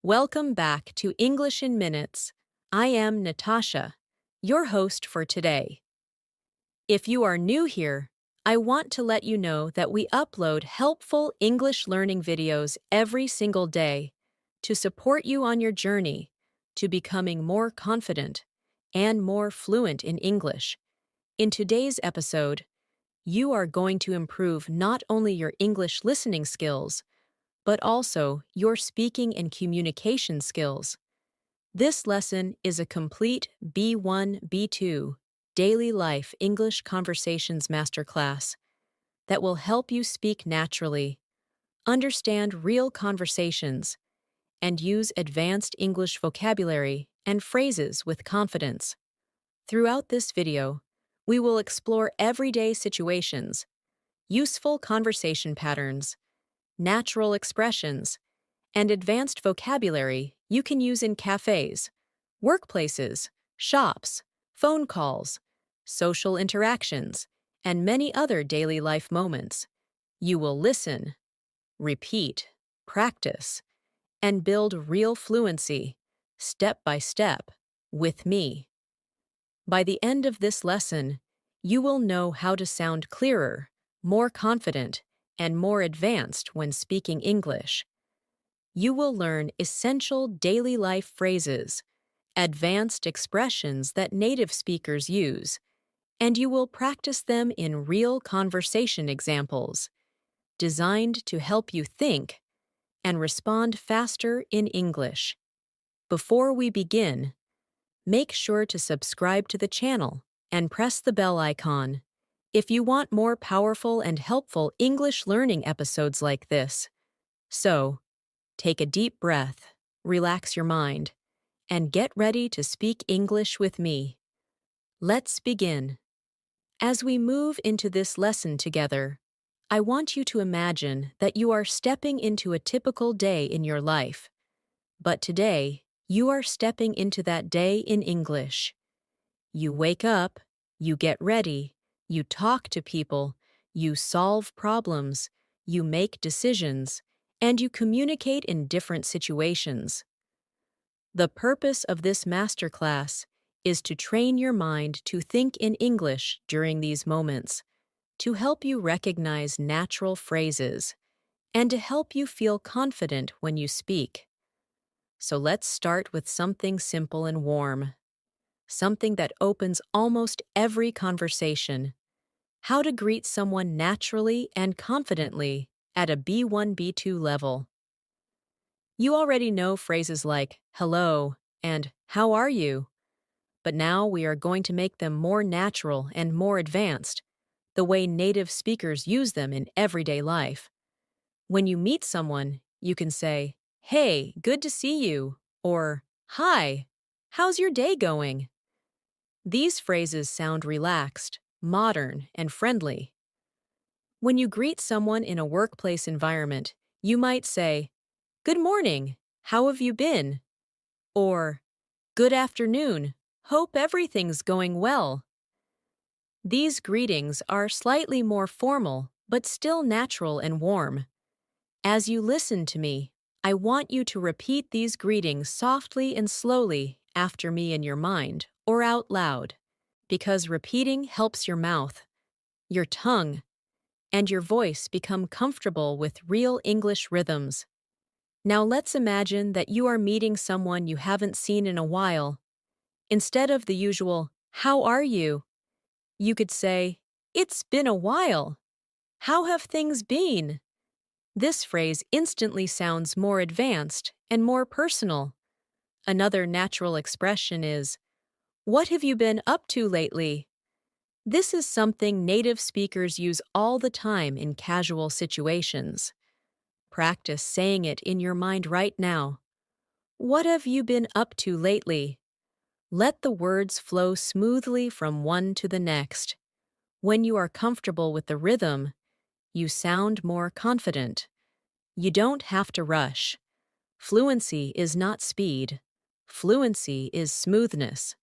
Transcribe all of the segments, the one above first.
Welcome back to English in Minutes. I am Natasha, your host for today. If you are new here, I want to let you know that we upload helpful English learning videos every single day to support you on your journey to becoming more confident and more fluent in English. In today's episode, you are going to improve not only your English listening skills, but also your speaking and communication skills. This lesson is a complete B1, B2 Daily Life English Conversations Masterclass that will help you speak naturally, understand real conversations, and use advanced English vocabulary and phrases with confidence. Throughout this video, we will explore everyday situations, useful conversation patterns, natural expressions, and advanced vocabulary you can use in cafes, workplaces, shops, phone calls, social interactions, and many other daily life moments. You will listen, repeat, practice, and build real fluency, step by step, with me. By the end of this lesson, you will know how to sound clearer, more confident, and more advanced when speaking English. You will learn essential daily life phrases, advanced expressions that native speakers use, and you will practice them in real conversation examples, designed to help you think and respond faster in English. Before we begin, make sure to subscribe to the channel and press the bell icon if you want more powerful and helpful English learning episodes like this. So, take a deep breath, relax your mind, and get ready to speak English with me. Let's begin. As we move into this lesson together, I want you to imagine that you are stepping into a typical day in your life. But today, you are stepping into that day in English. You wake up, you get ready, you talk to people, you solve problems, you make decisions, and you communicate in different situations. The purpose of this masterclass is to train your mind to think in English during these moments, to help you recognize natural phrases, and to help you feel confident when you speak. So let's start with something simple and warm, something that opens almost every conversation: how to greet someone naturally and confidently at a B1, B2 level. You already know phrases like hello and how are you, but now we are going to make them more natural and more advanced, the way native speakers use them in everyday life. When you meet someone, you can say, "Hey, good to see you," or "Hi, how's your day going?" These phrases sound relaxed, modern, and friendly. When you greet someone in a workplace environment, you might say, "Good morning, how have you been?" Or, "Good afternoon, hope everything's going well." These greetings are slightly more formal, but still natural and warm. As you listen to me, I want you to repeat these greetings softly and slowly after me in your mind or out loud, because repeating helps your mouth, your tongue, and your voice become comfortable with real English rhythms. Now let's imagine that you are meeting someone you haven't seen in a while. Instead of the usual, "How are you?" you could say, "It's been a while. How have things been?" This phrase instantly sounds more advanced and more personal. Another natural expression is, "What have you been up to lately?" This is something native speakers use all the time in casual situations. Practice saying it in your mind right now. What have you been up to lately? Let the words flow smoothly from one to the next. When you are comfortable with the rhythm, you sound more confident. You don't have to rush. Fluency is not speed. Fluency is smoothness.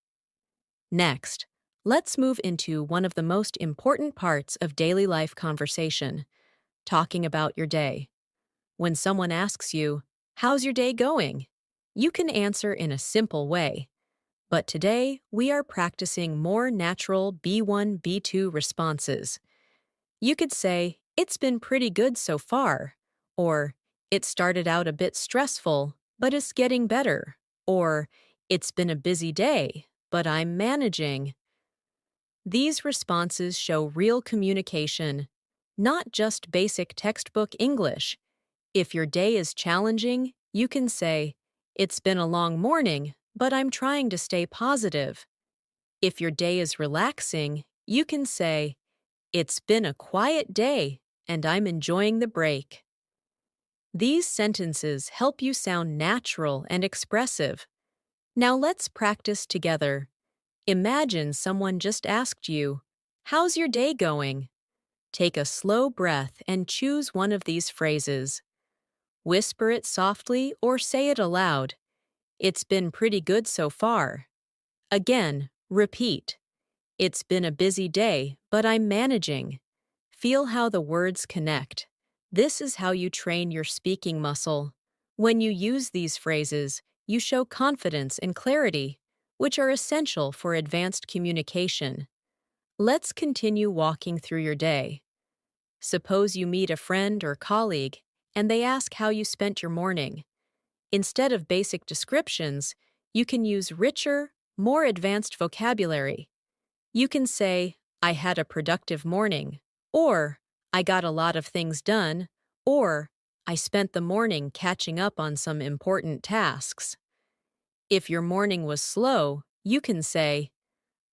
Next, let's move into one of the most important parts of daily life conversation: talking about your day. When someone asks you, "How's your day going?" You can answer in a simple way. But today, we are practicing more natural B1, B2 responses. You could say, "It's been pretty good so far," or "It started out a bit stressful, but it's getting better," or "It's been a busy day, but I'm managing." These responses show real communication, not just basic textbook English. If your day is challenging, you can say, "It's been a long morning, but I'm trying to stay positive." If your day is relaxing, you can say, "It's been a quiet day, and I'm enjoying the break." These sentences help you sound natural and expressive. Now let's practice together. Imagine someone just asked you, "How's your day going?" Take a slow breath and choose one of these phrases. Whisper it softly or say it aloud. "It's been pretty good so far." Again, repeat. "It's been a busy day, but I'm managing." Feel how the words connect. This is how you train your speaking muscle. When you use these phrases, you show confidence and clarity, which are essential for advanced communication. Let's continue walking through your day. Suppose you meet a friend or colleague, and they ask how you spent your morning. Instead of basic descriptions, you can use richer, more advanced vocabulary. You can say, "I had a productive morning," or "I got a lot of things done," or "I spent the morning catching up on some important tasks." If your morning was slow, you can say,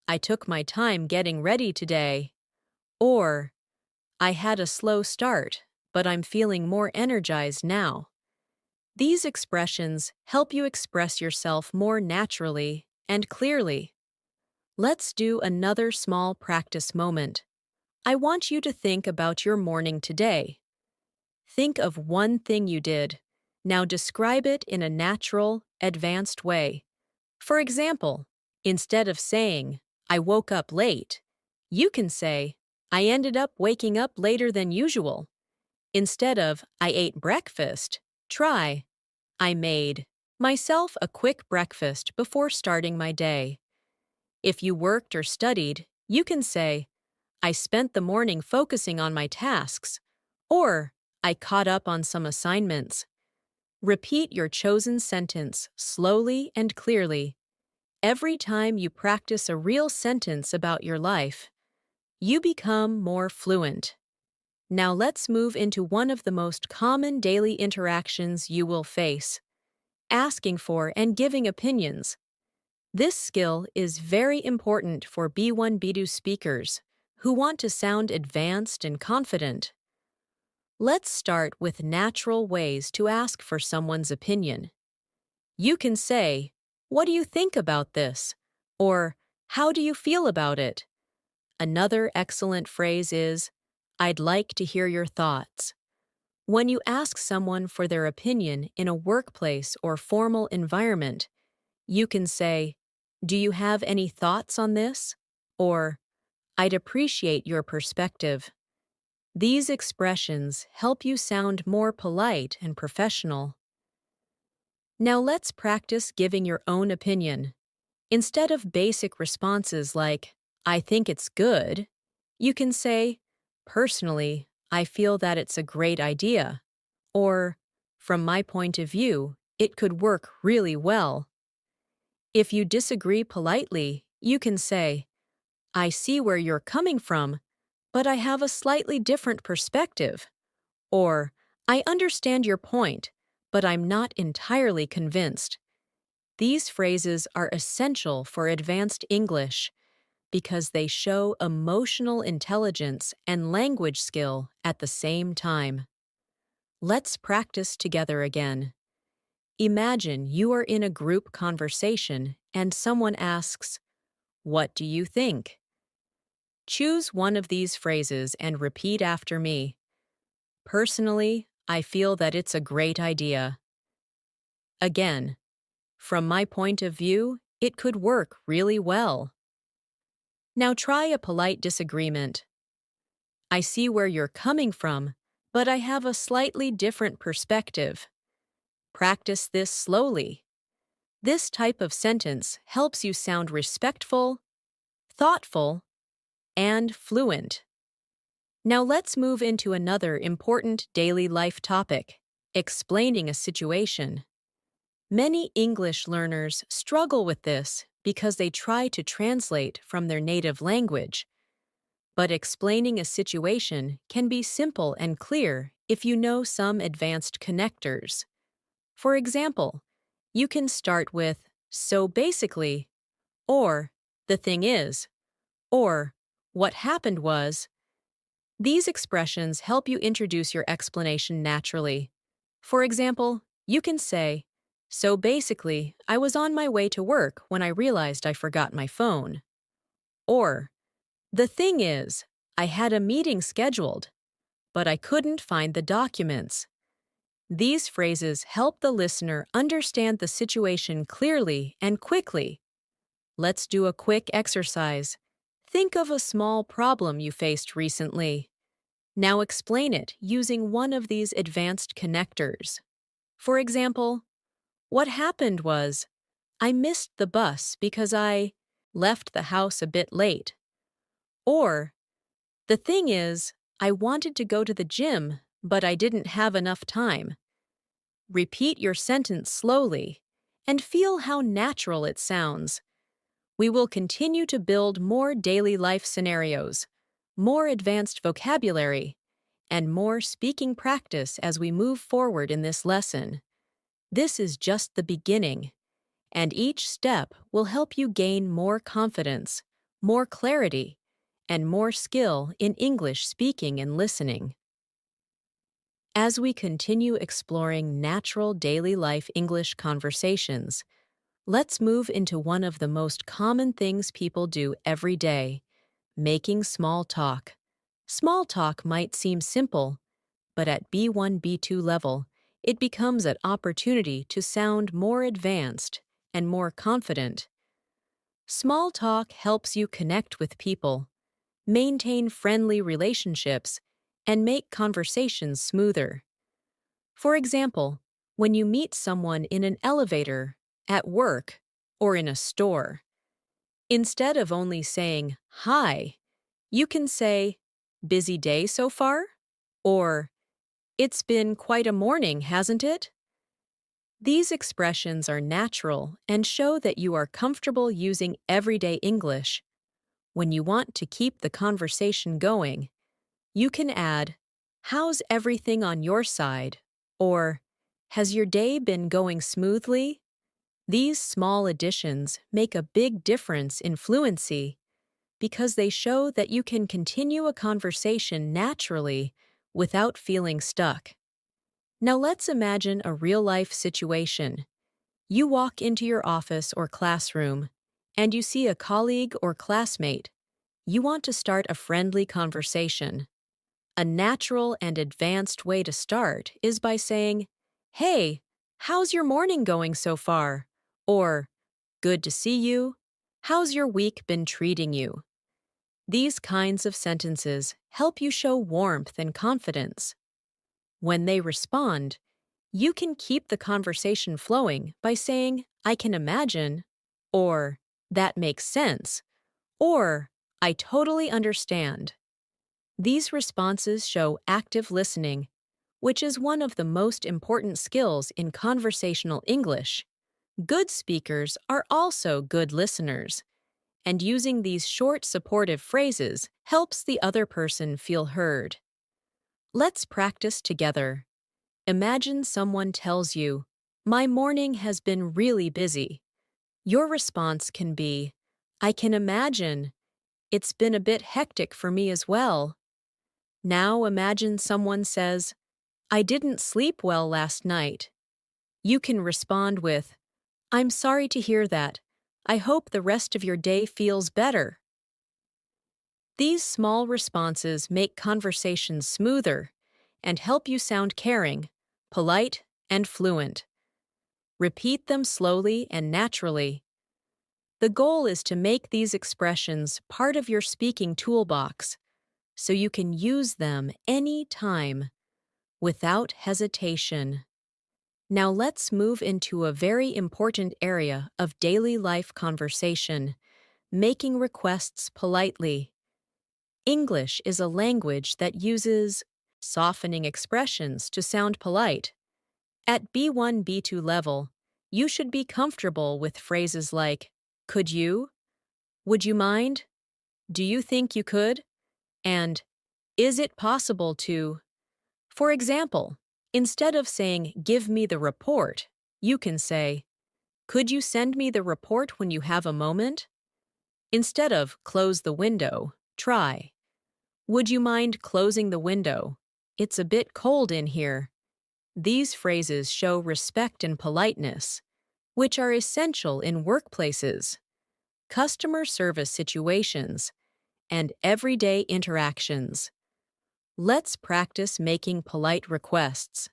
"I took my time getting ready today," or "I had a slow start, but I'm feeling more energized now." These expressions help you express yourself more naturally and clearly. Let's do another small practice moment. I want you to think about your morning today. Think of one thing you did. Now describe it in a natural, advanced way. For example, instead of saying, "I woke up late," you can say, "I ended up waking up later than usual." Instead of, "I ate breakfast," try, "I made myself a quick breakfast before starting my day." If you worked or studied, you can say, "I spent the morning focusing on my tasks," or "I caught up on some assignments." Repeat your chosen sentence slowly and clearly. Every time you practice a real sentence about your life, you become more fluent. Now let's move into one of the most common daily interactions you will face: asking for and giving opinions. This skill is very important for B1, B2 speakers who want to sound advanced and confident. Let's start with natural ways to ask for someone's opinion. You can say, "What do you think about this?" or "How do you feel about it?" Another excellent phrase is, "I'd like to hear your thoughts." When you ask someone for their opinion in a workplace or formal environment, you can say, "Do you have any thoughts on this?" or "I'd appreciate your perspective." These expressions help you sound more polite and professional. Now let's practice giving your own opinion. Instead of basic responses like, "I think it's good," you can say, "Personally, I feel that it's a great idea," or "From my point of view, it could work really well." If you disagree politely, you can say, "I see where you're coming from, but I have a slightly different perspective," or "I understand your point, but I'm not entirely convinced." These phrases are essential for advanced English because they show emotional intelligence and language skill at the same time. Let's practice together again. Imagine you are in a group conversation and someone asks, "What do you think?" Choose one of these phrases and repeat after me. "Personally, I feel that it's a great idea." Again, "From my point of view, it could work really well." Now try a polite disagreement. "I see where you're coming from, but I have a slightly different perspective." Practice this slowly. This type of sentence helps you sound respectful, thoughtful, and fluent. Now let's move into another important daily life topic, explaining a situation. Many English learners struggle with this because they try to translate from their native language. But explaining a situation can be simple and clear if you know some advanced connectors. For example, you can start with "so basically," or "the thing is," or "what happened was." These expressions help you introduce your explanation naturally. For example, you can say, "So basically, I was on my way to work when I realized I forgot my phone." Or, "The thing is, I had a meeting scheduled, but I couldn't find the documents." These phrases help the listener understand the situation clearly and quickly. Let's do a quick exercise. Think of a small problem you faced recently. Now explain it using one of these advanced connectors. For example, what happened was, I missed the bus because I left the house a bit late. Or, the thing is, I wanted to go to the gym, but I didn't have enough time. Repeat your sentence slowly and feel how natural it sounds. We will continue to build more daily life scenarios, more advanced vocabulary, and more speaking practice as we move forward in this lesson. This is just the beginning, and each step will help you gain more confidence, more clarity, and more skill in English speaking and listening. As we continue exploring natural daily life English conversations, let's move into one of the most common things people do every day: making small talk. Small talk might seem simple, but at B1, B2 level, it becomes an opportunity to sound more advanced and more confident. Small talk helps you connect with people, maintain friendly relationships, and make conversations smoother. For example, when you meet someone in an elevator, at work, or in a store, instead of only saying "hi," you can say, "Busy day so far?" Or, "It's been quite a morning, hasn't it?" These expressions are natural and show that you are comfortable using everyday English. When you want to keep the conversation going, you can add, "How's everything on your side?" Or, "Has your day been going smoothly?" These small additions make a big difference in fluency because they show that you can continue a conversation naturally without feeling stuck. Now let's imagine a real-life situation. You walk into your office or classroom, and you see a colleague or classmate. You want to start a friendly conversation. A natural and advanced way to start is by saying, "Hey, how's your morning going so far?" Or, "Good to see you. How's your week been treating you?" These kinds of sentences help you show warmth and confidence. When they respond, you can keep the conversation flowing by saying, "I can imagine," or "That makes sense," or "I totally understand." These responses show active listening, which is one of the most important skills in conversational English. Good speakers are also good listeners, and using these short supportive phrases helps the other person feel heard. Let's practice together. Imagine someone tells you, "My morning has been really busy." Your response can be, "I can imagine. It's been a bit hectic for me as well." Now imagine someone says, "I didn't sleep well last night." You can respond with, "I'm sorry to hear that. I hope the rest of your day feels better." These small responses make conversations smoother and help you sound caring, polite, and fluent. Repeat them slowly and naturally. The goal is to make these expressions part of your speaking toolbox so you can use them any time without hesitation. Now let's move into a very important area of daily life conversation, making requests politely. English is a language that uses softening expressions to sound polite. At B1, B2 level, you should be comfortable with phrases like, could you? Would you mind? Do you think you could? And, is it possible to? For example, instead of saying, give me the report, you can say, could you send me the report when you have a moment? Instead of close the window, try, would you mind closing the window? It's a bit cold in here. These phrases show respect and politeness, which are essential in workplaces, customer service situations, and everyday interactions. Let's practice making polite requests.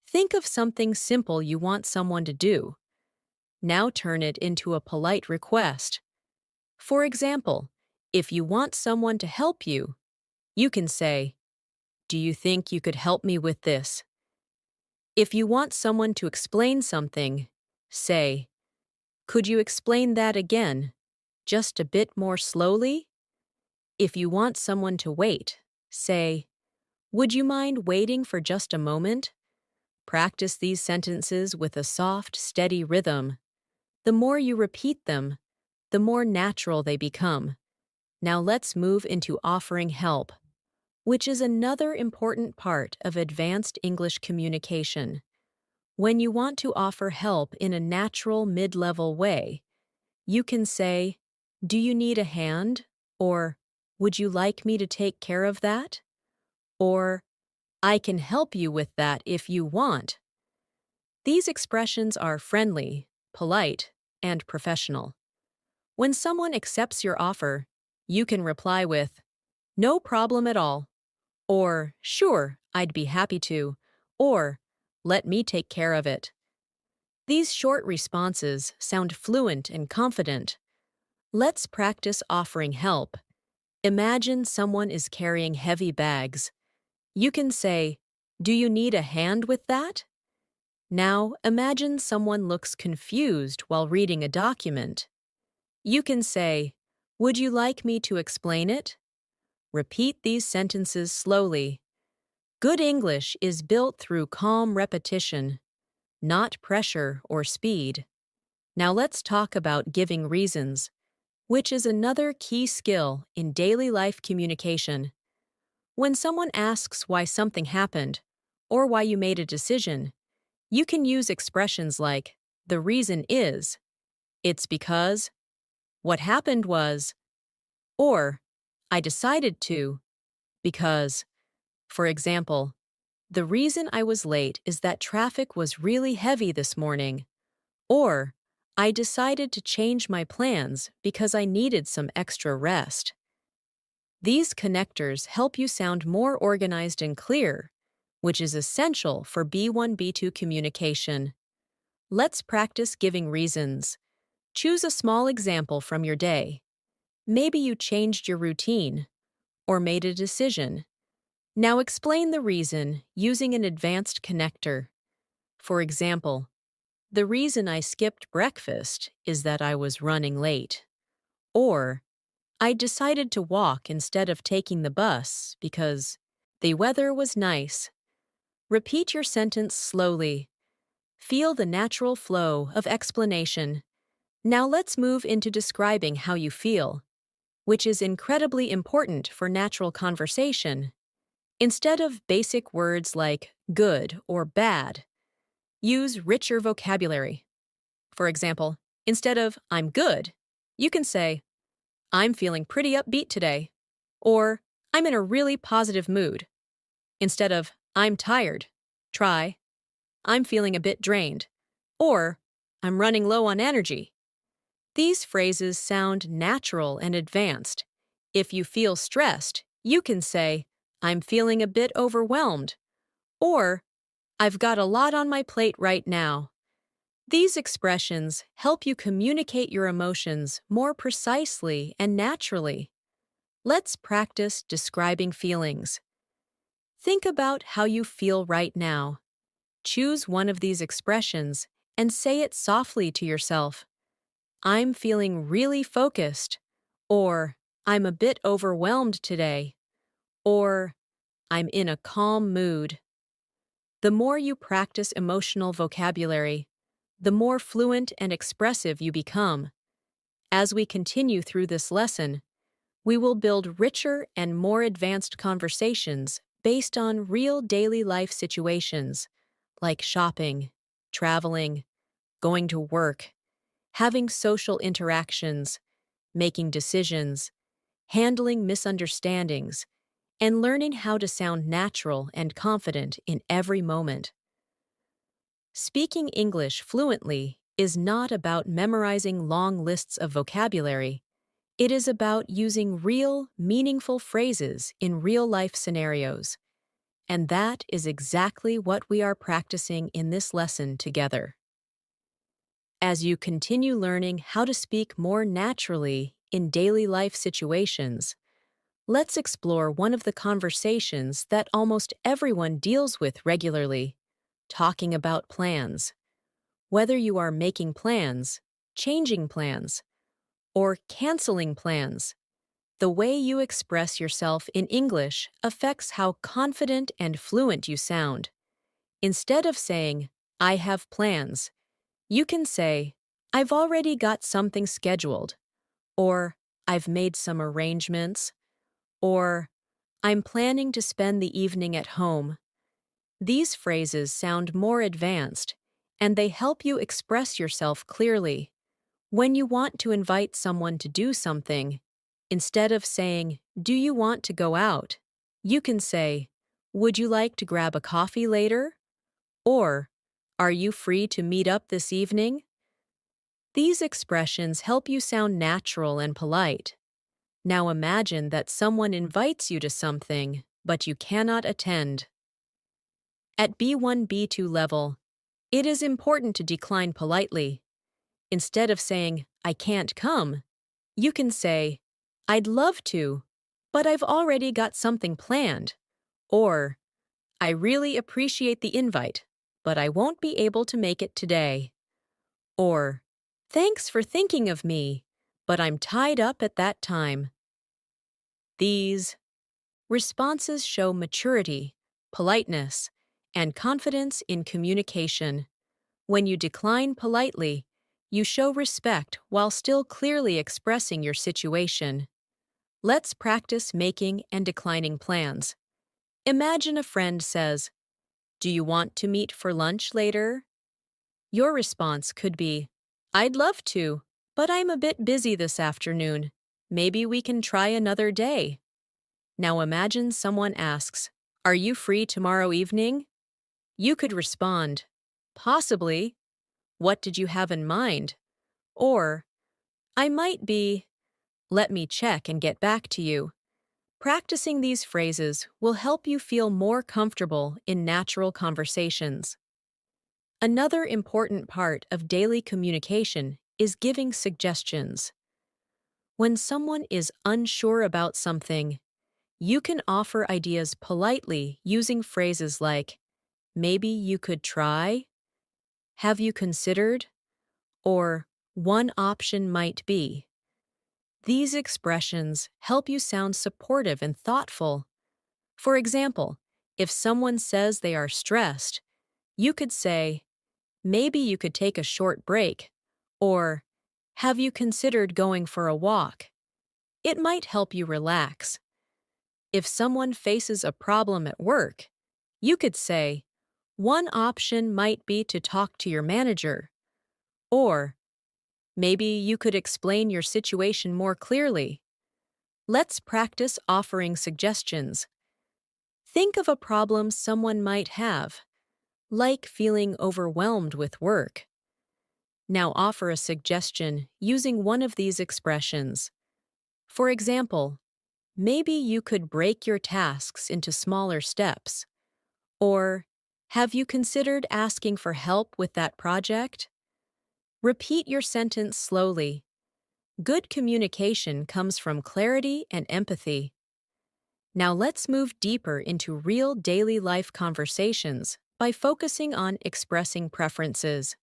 Think of something simple you want someone to do. Now turn it into a polite request. For example, if you want someone to help you, you can say, do you think you could help me with this? If you want someone to explain something, say, could you explain that again, just a bit more slowly? If you want someone to wait, say, would you mind waiting for just a moment? Practice these sentences with a soft, steady rhythm. The more you repeat them, the more natural they become. Now let's move into offering help, which is another important part of advanced English communication. When you want to offer help in a natural mid-level way, you can say, do you need a hand? Or, would you like me to take care of that? Or, I can help you with that if you want. These expressions are friendly, polite, and professional. When someone accepts your offer, you can reply with, no problem at all, or sure, I'd be happy to, or let me take care of it. These short responses sound fluent and confident. Let's practice offering help. Imagine someone is carrying heavy bags. You can say, do you need a hand with that? Now imagine someone looks confused while reading a document. You can say, would you like me to explain it? Repeat these sentences slowly. Good English is built through calm repetition, not pressure or speed. Now let's talk about giving reasons, which is another key skill in daily life communication. When someone asks why something happened, or why you made a decision, you can use expressions like, the reason is, it's because, what happened was, or, I decided to, because. For example, the reason I was late is that traffic was really heavy this morning. Or, I decided to change my plans because I needed some extra rest. These connectors help you sound more organized and clear, which is essential for B1, B2 communication. Let's practice giving reasons. Choose a small example from your day. Maybe you changed your routine or made a decision. Now explain the reason using an advanced connector. For example, the reason I skipped breakfast is that I was running late. Or, I decided to walk instead of taking the bus because the weather was nice. Repeat your sentence slowly. Feel the natural flow of explanation. Now let's move into describing how you feel, which is incredibly important for natural conversation. Instead of basic words like good or bad, use richer vocabulary. For example, instead of I'm good, you can say, I'm feeling pretty upbeat today, or I'm in a really positive mood. Instead of I'm tired, try I'm feeling a bit drained, or I'm running low on energy. These phrases sound natural and advanced. If you feel stressed, you can say, I'm feeling a bit overwhelmed, or I've got a lot on my plate right now. These expressions help you communicate your emotions more precisely and naturally. Let's practice describing feelings. Think about how you feel right now. Choose one of these expressions and say it softly to yourself. I'm feeling really focused, or I'm a bit overwhelmed today, or I'm in a calm mood. The more you practice emotional vocabulary, the more fluent and expressive you become. As we continue through this lesson, we will build richer and more advanced conversations based on real daily life situations like shopping, traveling, going to work, having social interactions, making decisions, handling misunderstandings, and learning how to sound natural and confident in every moment. Speaking English fluently is not about memorizing long lists of vocabulary. It is about using real, meaningful phrases in real-life scenarios. And that is exactly what we are practicing in this lesson together. As you continue learning how to speak more naturally in daily life situations, let's explore one of the conversations that almost everyone deals with regularly, talking about plans. Whether you are making plans, changing plans, or canceling plans, the way you express yourself in English affects how confident and fluent you sound. Instead of saying, I have plans, you can say, I've already got something scheduled, or I've made some arrangements, or I'm planning to spend the evening at home. These phrases sound more advanced, and they help you express yourself clearly. When you want to invite someone to do something, instead of saying, do you want to go out? You can say, would you like to grab a coffee later? Or, are you free to meet up this evening? These expressions help you sound natural and polite. Now imagine that someone invites you to something, but you cannot attend. At B1, B2 level, it is important to decline politely. Instead of saying, I can't come, you can say, I'd love to, but I've already got something planned. Or, I really appreciate the invite, but I won't be able to make it today. Or, thanks for thinking of me, but I'm tied up at that time. These responses show maturity, politeness, and confidence in communication. When you decline politely, you show respect while still clearly expressing your situation. Let's practice making and declining plans. Imagine a friend says, do you want to meet for lunch later? Your response could be, I'd love to, but I'm a bit busy this afternoon. Maybe we can try another day. Now imagine someone asks, are you free tomorrow evening? You could respond, possibly. What did you have in mind? Or, I might be. Let me check and get back to you. Practicing these phrases will help you feel more comfortable in natural conversations. Another important part of daily communication is giving suggestions. When someone is unsure about something, you can offer ideas politely using phrases like, maybe you could try, have you considered, or one option might be. These expressions help you sound supportive and thoughtful. For example, if someone says they are stressed, you could say, maybe you could take a short break, or have you considered going for a walk? It might help you relax. If someone faces a problem at work, you could say, one option might be to talk to your manager, or maybe you could explain your situation more clearly. Let's practice offering suggestions. Think of a problem someone might have, like feeling overwhelmed with work. Now offer a suggestion using one of these expressions. For example, maybe you could break your tasks into smaller steps. Or, have you considered asking for help with that project? Repeat your sentence slowly. Good communication comes from clarity and empathy. Now let's move deeper into real daily life conversations by focusing on expressing preferences.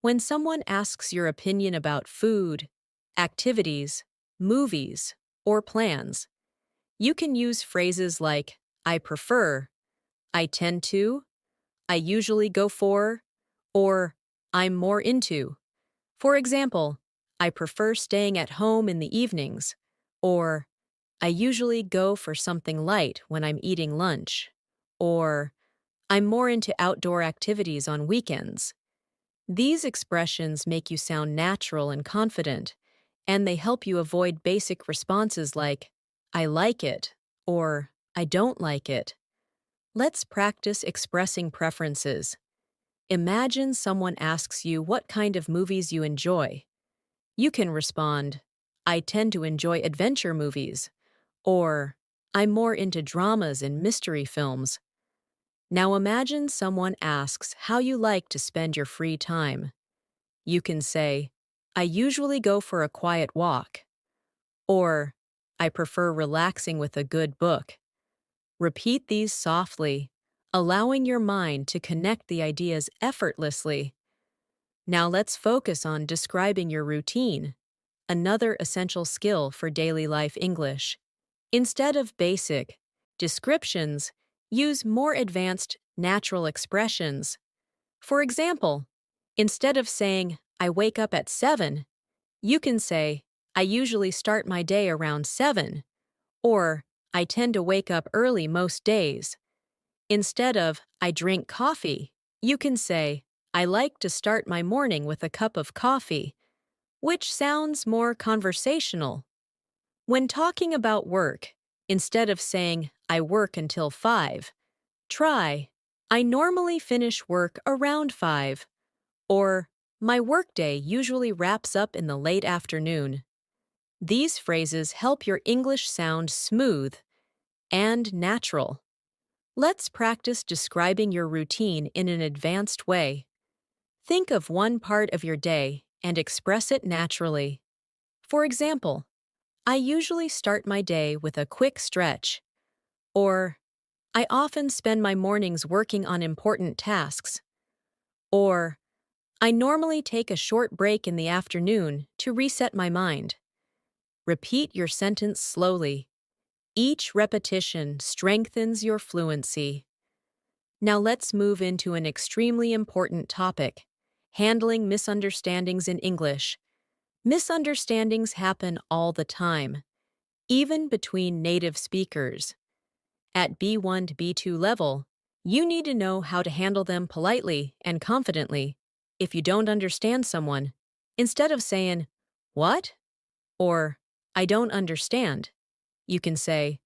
When someone asks your opinion about food, activities, movies, or plans, you can use phrases like I prefer, I tend to, I usually go for, or I'm more into. For example, I prefer staying at home in the evenings, or I usually go for something light when I'm eating lunch, or I'm more into outdoor activities on weekends. These expressions make you sound natural and confident, and they help you avoid basic responses like, I like it, or I don't like it. Let's practice expressing preferences. Imagine someone asks you what kind of movies you enjoy. You can respond, I tend to enjoy adventure movies, or I'm more into dramas and mystery films. Now imagine someone asks how you like to spend your free time. You can say, I usually go for a quiet walk, or I prefer relaxing with a good book. Repeat these softly, allowing your mind to connect the ideas effortlessly. Now let's focus on describing your routine, another essential skill for daily life English. Instead of basic descriptions, use more advanced natural expressions. For example, instead of saying, I wake up at 7, you can say, I usually start my day around 7, or I tend to wake up early most days. Instead of, I drink coffee, you can say, I like to start my morning with a cup of coffee, which sounds more conversational. When talking about work, instead of saying, I work until 5, try, I normally finish work around 5, or my workday usually wraps up in the late afternoon. These phrases help your English sound smooth and natural. Let's practice describing your routine in an advanced way. Think of one part of your day and express it naturally. For example, I usually start my day with a quick stretch, or I often spend my mornings working on important tasks, or I normally take a short break in the afternoon to reset my mind. Repeat your sentence slowly. Each repetition strengthens your fluency. Now let's move into an extremely important topic, handling misunderstandings in English. Misunderstandings happen all the time, even between native speakers. At B1 to B2 level, you need to know how to handle them politely and confidently. If you don't understand someone, instead of saying, What? Or, I don't understand, you can say,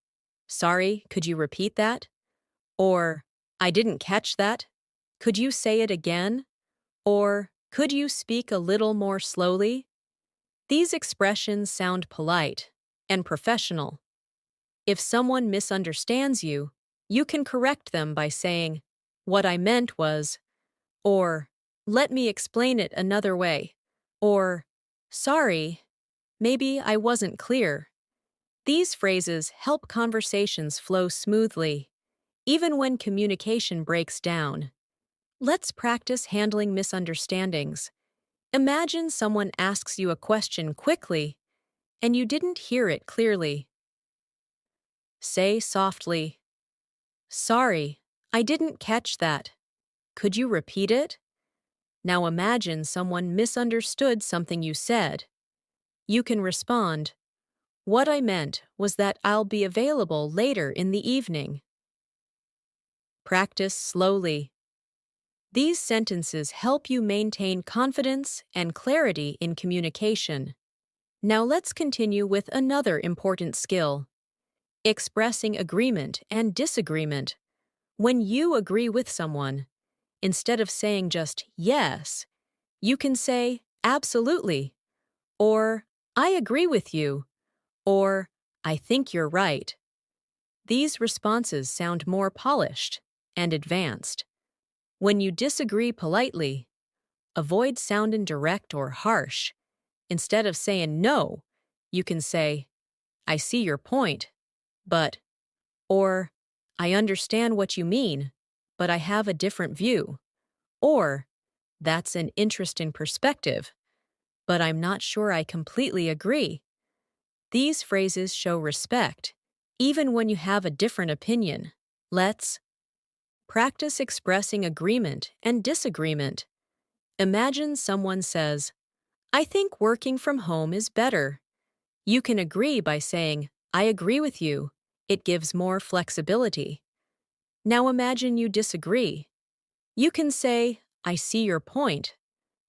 Sorry, could you repeat that? Or, I didn't catch that. Could you say it again? Or, could you speak a little more slowly? These expressions sound polite and professional. If someone misunderstands you, you can correct them by saying, What I meant was, or let me explain it another way, or sorry, maybe I wasn't clear. These phrases help conversations flow smoothly, even when communication breaks down. Let's practice handling misunderstandings. Imagine someone asks you a question quickly and you didn't hear it clearly. Say softly, Sorry, I didn't catch that. Could you repeat it? Now imagine someone misunderstood something you said. You can respond, What I meant was that I'll be available later in the evening. Practice slowly. These sentences help you maintain confidence and clarity in communication. Now let's continue with another important skill, expressing agreement and disagreement. When you agree with someone, instead of saying just yes, you can say absolutely, or I agree with you, or I think you're right. These responses sound more polished and advanced. When you disagree politely, avoid sounding direct or harsh. Instead of saying no, you can say, I see your point, but, or I understand what you mean. but I have a different view. Or, that's an interesting perspective, but I'm not sure I completely agree. These phrases show respect, even when you have a different opinion. Let's practice expressing agreement and disagreement. Imagine someone says, I think working from home is better. You can agree by saying, I agree with you. It gives more flexibility. Now imagine you disagree. You can say, I see your point,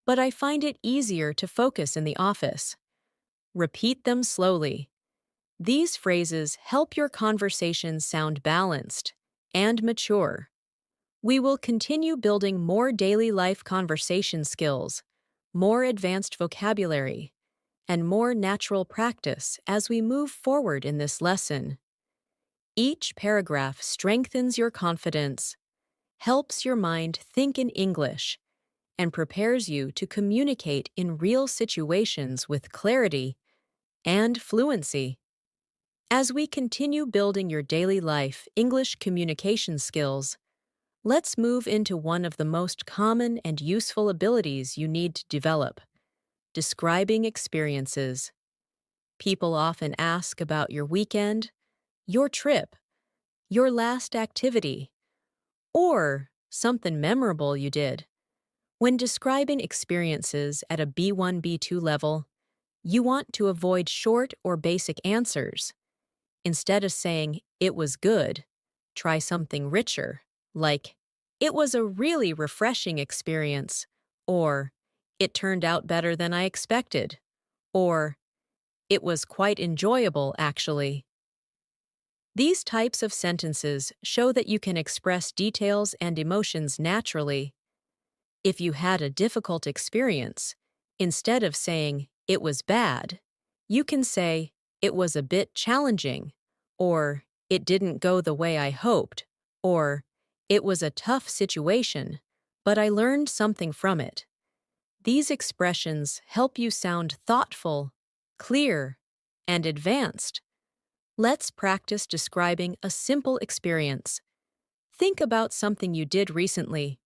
but I find it easier to focus in the office. Repeat them slowly. These phrases help your conversation sound balanced and mature. We will continue building more daily life conversation skills, more advanced vocabulary, and more natural practice as we move forward in this lesson. Each paragraph strengthens your confidence, helps your mind think in English, and prepares you to communicate in real situations with clarity and fluency. As we continue building your daily life English communication skills, let's move into one of the most common and useful abilities you need to develop: describing experiences. People often ask about your weekend, your trip, your last activity, or something memorable you did. When describing experiences at a B1, B2 level, you want to avoid short or basic answers. Instead of saying, it was good, try something richer, like, it was a really refreshing experience, or, it turned out better than I expected, or, it was quite enjoyable, actually. These types of sentences show that you can express details and emotions naturally. If you had a difficult experience, instead of saying, it was bad, you can say, it was a bit challenging, or it didn't go the way I hoped, or it was a tough situation, but I learned something from it. These expressions help you sound thoughtful, clear, and advanced. Let's practice describing a simple experience. Think about something you did recently.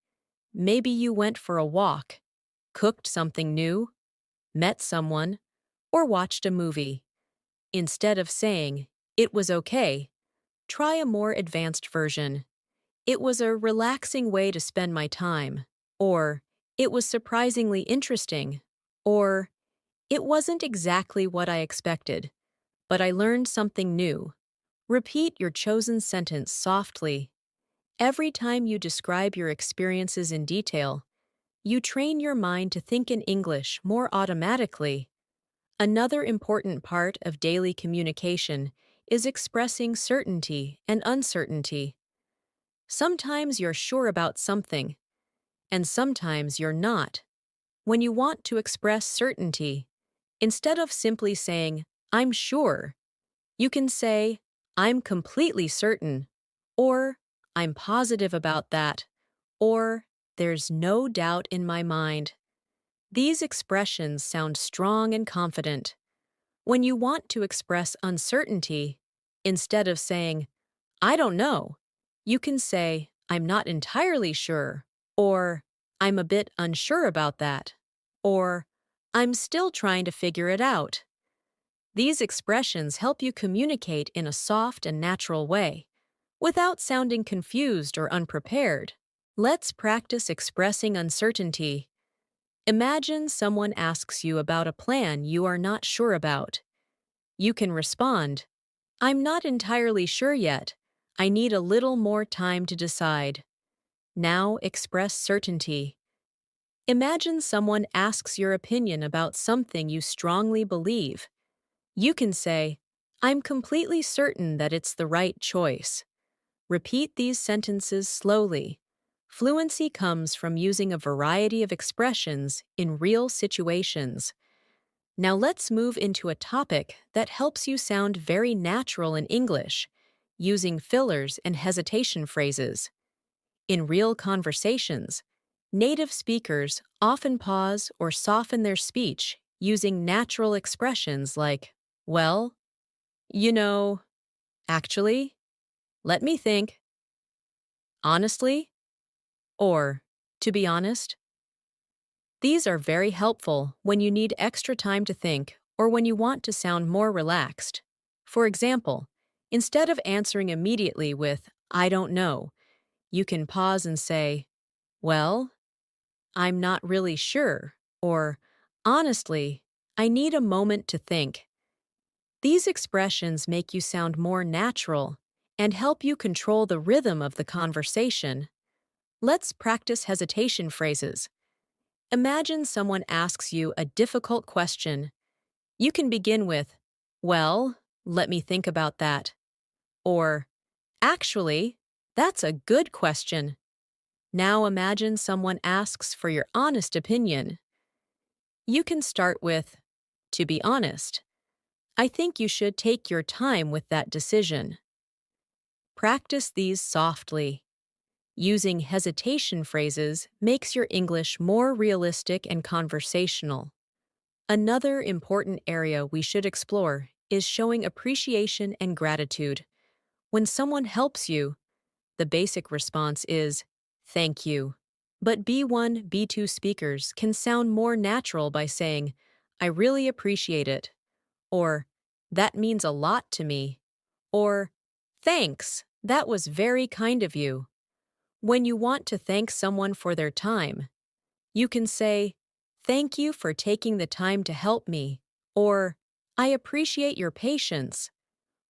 Maybe you went for a walk, cooked something new, met someone, or watched a movie. Instead of saying, it was okay, try a more advanced version. It was a relaxing way to spend my time, or it was surprisingly interesting, or it wasn't exactly what I expected, but I learned something new. Repeat your chosen sentence softly. Every time you describe your experiences in detail, you train your mind to think in English more automatically. Another important part of daily communication is expressing certainty and uncertainty. Sometimes you're sure about something, and sometimes you're not. When you want to express certainty, instead of simply saying, I'm sure, you can say, I'm completely certain, or I'm positive about that, or there's no doubt in my mind. These expressions sound strong and confident. When you want to express uncertainty, instead of saying, I don't know, you can say, I'm not entirely sure, or I'm a bit unsure about that, or I'm still trying to figure it out. These expressions help you communicate in a soft and natural way, without sounding confused or unprepared. Let's practice expressing uncertainty. Imagine someone asks you about a plan you are not sure about. You can respond, I'm not entirely sure yet. I need a little more time to decide. Now express certainty. Imagine someone asks your opinion about something you strongly believe. You can say, I'm completely certain that it's the right choice. Repeat these sentences slowly. Fluency comes from using a variety of expressions in real situations. Now let's move into a topic that helps you sound very natural in English, using fillers and hesitation phrases. In real conversations, native speakers often pause or soften their speech using natural expressions like, well, you know, actually, let me think, honestly. or to be honest. These are very helpful when you need extra time to think or when you want to sound more relaxed. For example, instead of answering immediately with, I don't know, you can pause and say, well, I'm not really sure, or honestly, I need a moment to think. These expressions make you sound more natural and help you control the rhythm of the conversation. Let's practice hesitation phrases. Imagine someone asks you a difficult question. You can begin with, well, let me think about that. Or, actually, that's a good question. Now imagine someone asks for your honest opinion. You can start with, to be honest, I think you should take your time with that decision. Practice these softly. Using hesitation phrases makes your English more realistic and conversational. Another important area we should explore is showing appreciation and gratitude. When someone helps you, the basic response is, thank you. But B1, B2 speakers can sound more natural by saying, I really appreciate it, or that means a lot to me, or thanks, that was very kind of you. When you want to thank someone for their time, you can say, thank you for taking the time to help me, or I appreciate your patience.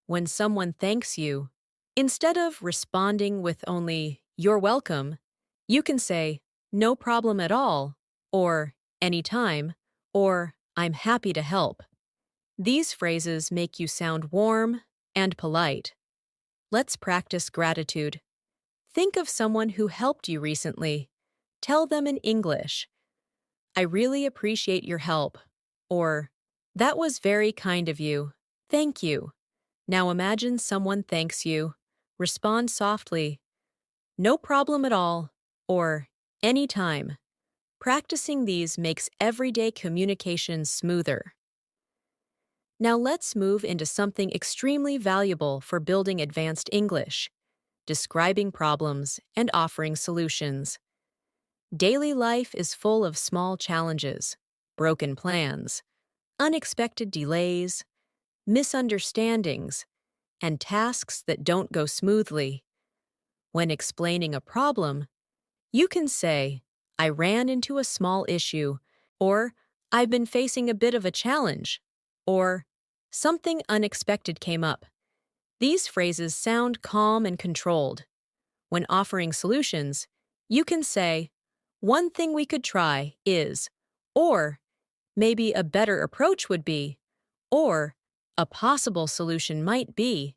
When someone thanks you, instead of responding with only, you're welcome, you can say, no problem at all, or anytime, or I'm happy to help. These phrases make you sound warm and polite. Let's practice gratitude. Think of someone who helped you recently. Tell them in English, I really appreciate your help, or that was very kind of you. Thank you. Now imagine someone thanks you. Respond softly, no problem at all, or anytime. Practicing these makes everyday communication smoother. Now let's move into something extremely valuable for building advanced English, describing problems and offering solutions. Daily life is full of small challenges, broken plans, unexpected delays, misunderstandings, and tasks that don't go smoothly. When explaining a problem, you can say, I ran into a small issue, or I've been facing a bit of a challenge, or something unexpected came up. These phrases sound calm and controlled. When offering solutions, you can say, one thing we could try is, or maybe a better approach would be, or a possible solution might be.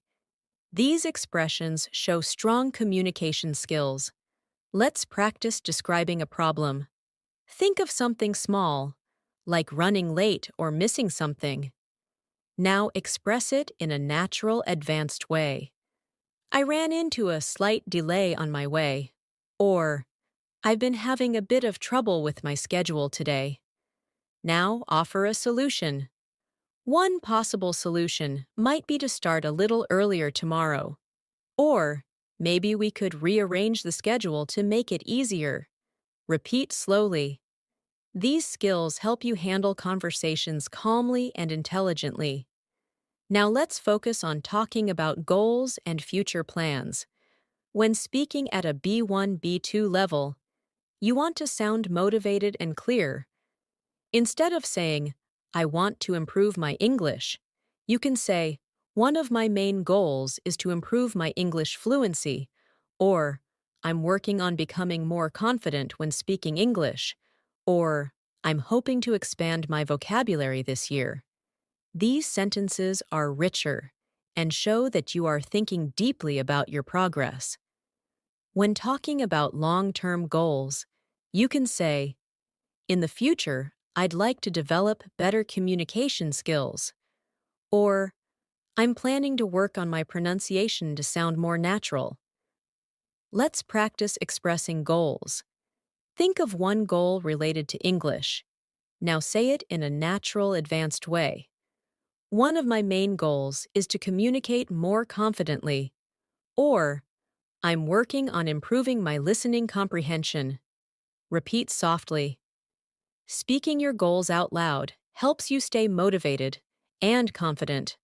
These expressions show strong communication skills. Let's practice describing a problem. Think of something small, like running late or missing something. Now express it in a natural, advanced way. I ran into a slight delay on my way. Or, I've been having a bit of trouble with my schedule today. Now offer a solution. One possible solution might be to start a little earlier tomorrow. Or, maybe we could rearrange the schedule to make it easier. Repeat slowly. These skills help you handle conversations calmly and intelligently. Now let's focus on talking about goals and future plans. When speaking at a B1, B2 level, you want to sound motivated and clear. Instead of saying, I want to improve my English, you can say, one of my main goals is to improve my English fluency, or I'm working on becoming more confident when speaking English, or I'm hoping to expand my vocabulary this year. These sentences are richer and show that you are thinking deeply about your progress. When talking about long-term goals, you can say, in the future, I'd like to develop better communication skills. Or, I'm planning to work on my pronunciation to sound more natural. Let's practice expressing goals. Think of one goal related to English. Now say it in a natural, advanced way. One of my main goals is to communicate more confidently. Or, I'm working on improving my listening comprehension. Repeat softly. Speaking your goals out loud helps you stay motivated and confident.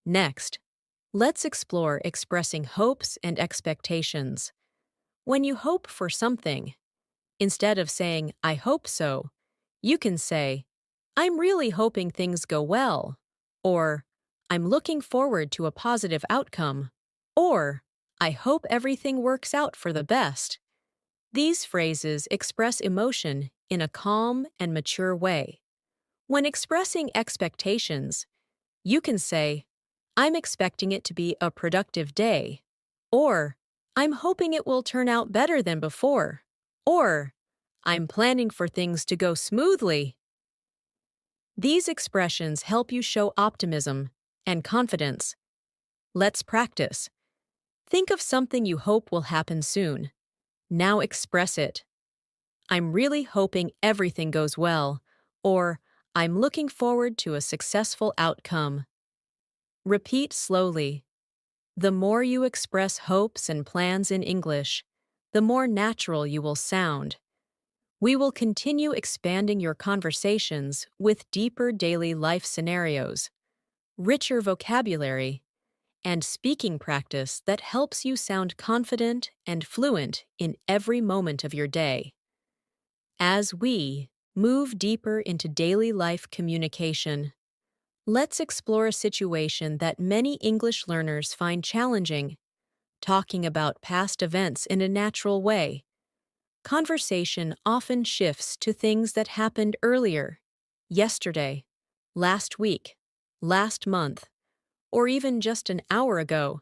Next, let's explore expressing hopes and expectations. When you hope for something, instead of saying, I hope so, you can say, I'm really hoping things go well, or I'm looking forward to a positive outcome, or I hope everything works out for the best. These phrases express emotion in a calm and mature way. When expressing expectations, you can say, I'm expecting it to be a productive day, or I'm hoping it will turn out better than before, or I'm planning for things to go smoothly. These expressions help you show optimism and confidence. Let's practice. Think of something you hope will happen soon. Now express it. I'm really hoping everything goes well, or I'm looking forward to a successful outcome. Repeat slowly. The more you express hopes and plans in English, the more natural you will sound. We will continue expanding your conversations with deeper daily life scenarios, richer vocabulary, and speaking practice that helps you sound confident and fluent in every moment of your day. As we move deeper into daily life communication, let's explore a situation that many English learners find challenging: talking about past events in a natural way. Conversation often shifts to things that happened earlier, yesterday, last week, last month, or even just an hour ago.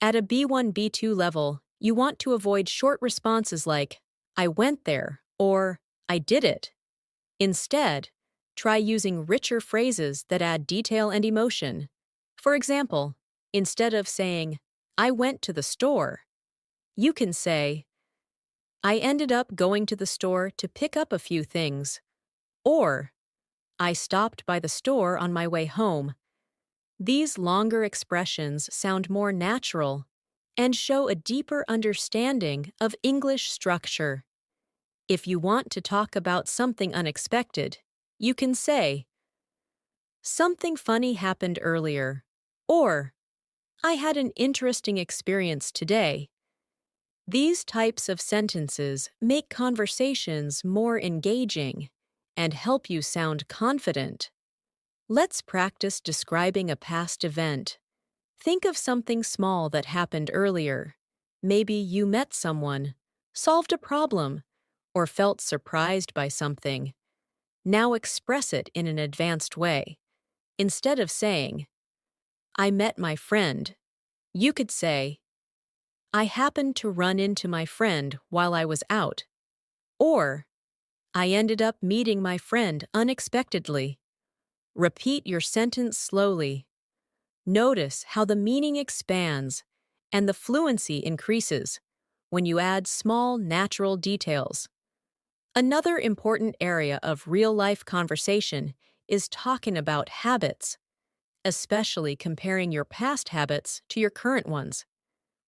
At a B1, B2 level, you want to avoid short responses like, I went there, or I did it. Instead, try using richer phrases that add detail and emotion. For example, instead of saying, I went to the store, you can say, I ended up going to the store to pick up a few things, or I stopped by the store on my way home. These longer expressions sound more natural and show a deeper understanding of English structure. If you want to talk about something unexpected, you can say, something funny happened earlier, or I had an interesting experience today. These types of sentences make conversations more engaging and help you sound confident. Let's practice describing a past event. Think of something small that happened earlier. Maybe you met someone, solved a problem, or felt surprised by something. Now express it in an advanced way. Instead of saying, I met my friend, you could say, I happened to run into my friend while I was out. Or, I ended up meeting my friend unexpectedly. Repeat your sentence slowly. Notice how the meaning expands and the fluency increases when you add small, natural details. Another important area of real-life conversation is talking about habits, especially comparing your past habits to your current ones.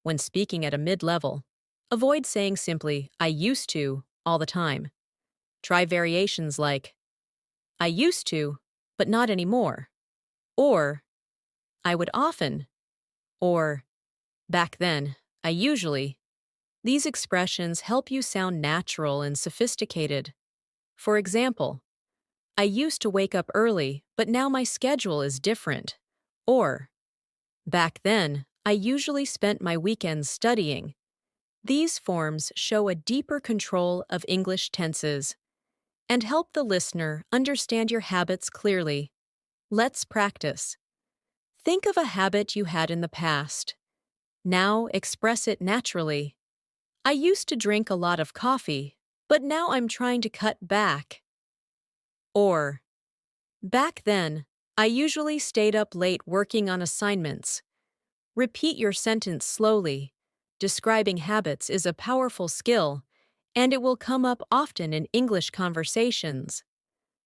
When speaking at a mid-level, avoid saying simply, I used to, all the time. Try variations like, I used to, but not anymore. Or, I would often. Or, back then, I usually. These expressions help you sound natural and sophisticated. For example, I used to wake up early, but now my schedule is different. Or, back then, I usually spent my weekends studying. These forms show a deeper control of English tenses and help the listener understand your habits clearly. Let's practice. Think of a habit you had in the past. Now express it naturally. I used to drink a lot of coffee, but now I'm trying to cut back. Or, back then, I usually stayed up late working on assignments. Repeat your sentence slowly. Describing habits is a powerful skill, and it will come up often in English conversations.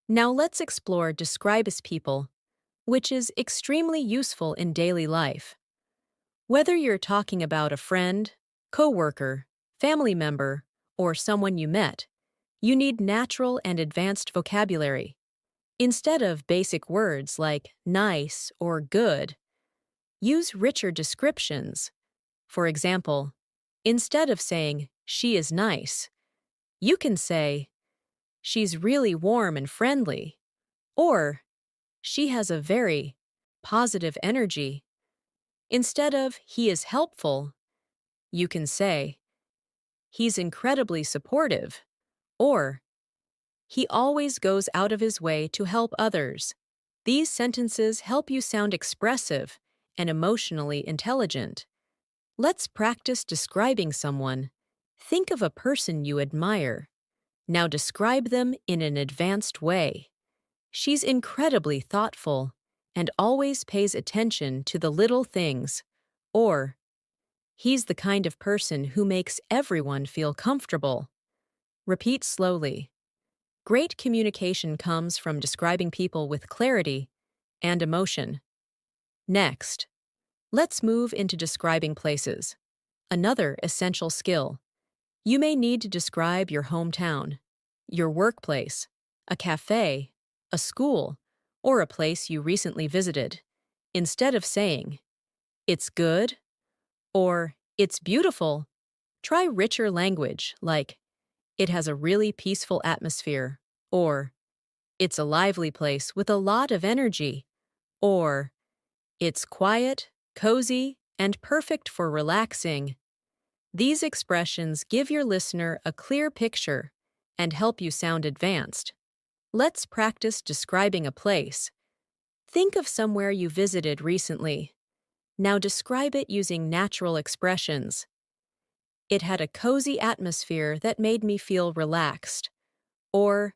Now let's explore describe as people, which is extremely useful in daily life. Whether you're talking about a friend, coworker, family member, or someone you met, you need natural and advanced vocabulary. Instead of basic words like nice or good, use richer descriptions. For example, instead of saying, she is nice, you can say, she's really warm and friendly, or she has a very positive energy. Instead of, he is helpful, you can say, he's incredibly supportive, or he always goes out of his way to help others. These sentences help you sound expressive and emotionally intelligent. Let's practice describing someone. Think of a person you admire. Now describe them in an advanced way. She's incredibly thoughtful and always pays attention to the little things. Or, he's the kind of person who makes everyone feel comfortable. Repeat slowly. Great communication comes from describing people with clarity and emotion. Next, let's move into describing places. Another essential skill. You may need to describe your hometown, your workplace, a cafe, a school, or a place you recently visited. Instead of saying, it's good, or it's beautiful, try richer language like, it has a really peaceful atmosphere, or it's a lively place with a lot of energy, or it's quiet, cozy, and perfect for relaxing. These expressions give your listener a clear picture and help you sound advanced. Let's practice describing a place. Think of somewhere you visited recently. Now describe it using natural expressions. It had a cozy atmosphere that made me feel relaxed. Or,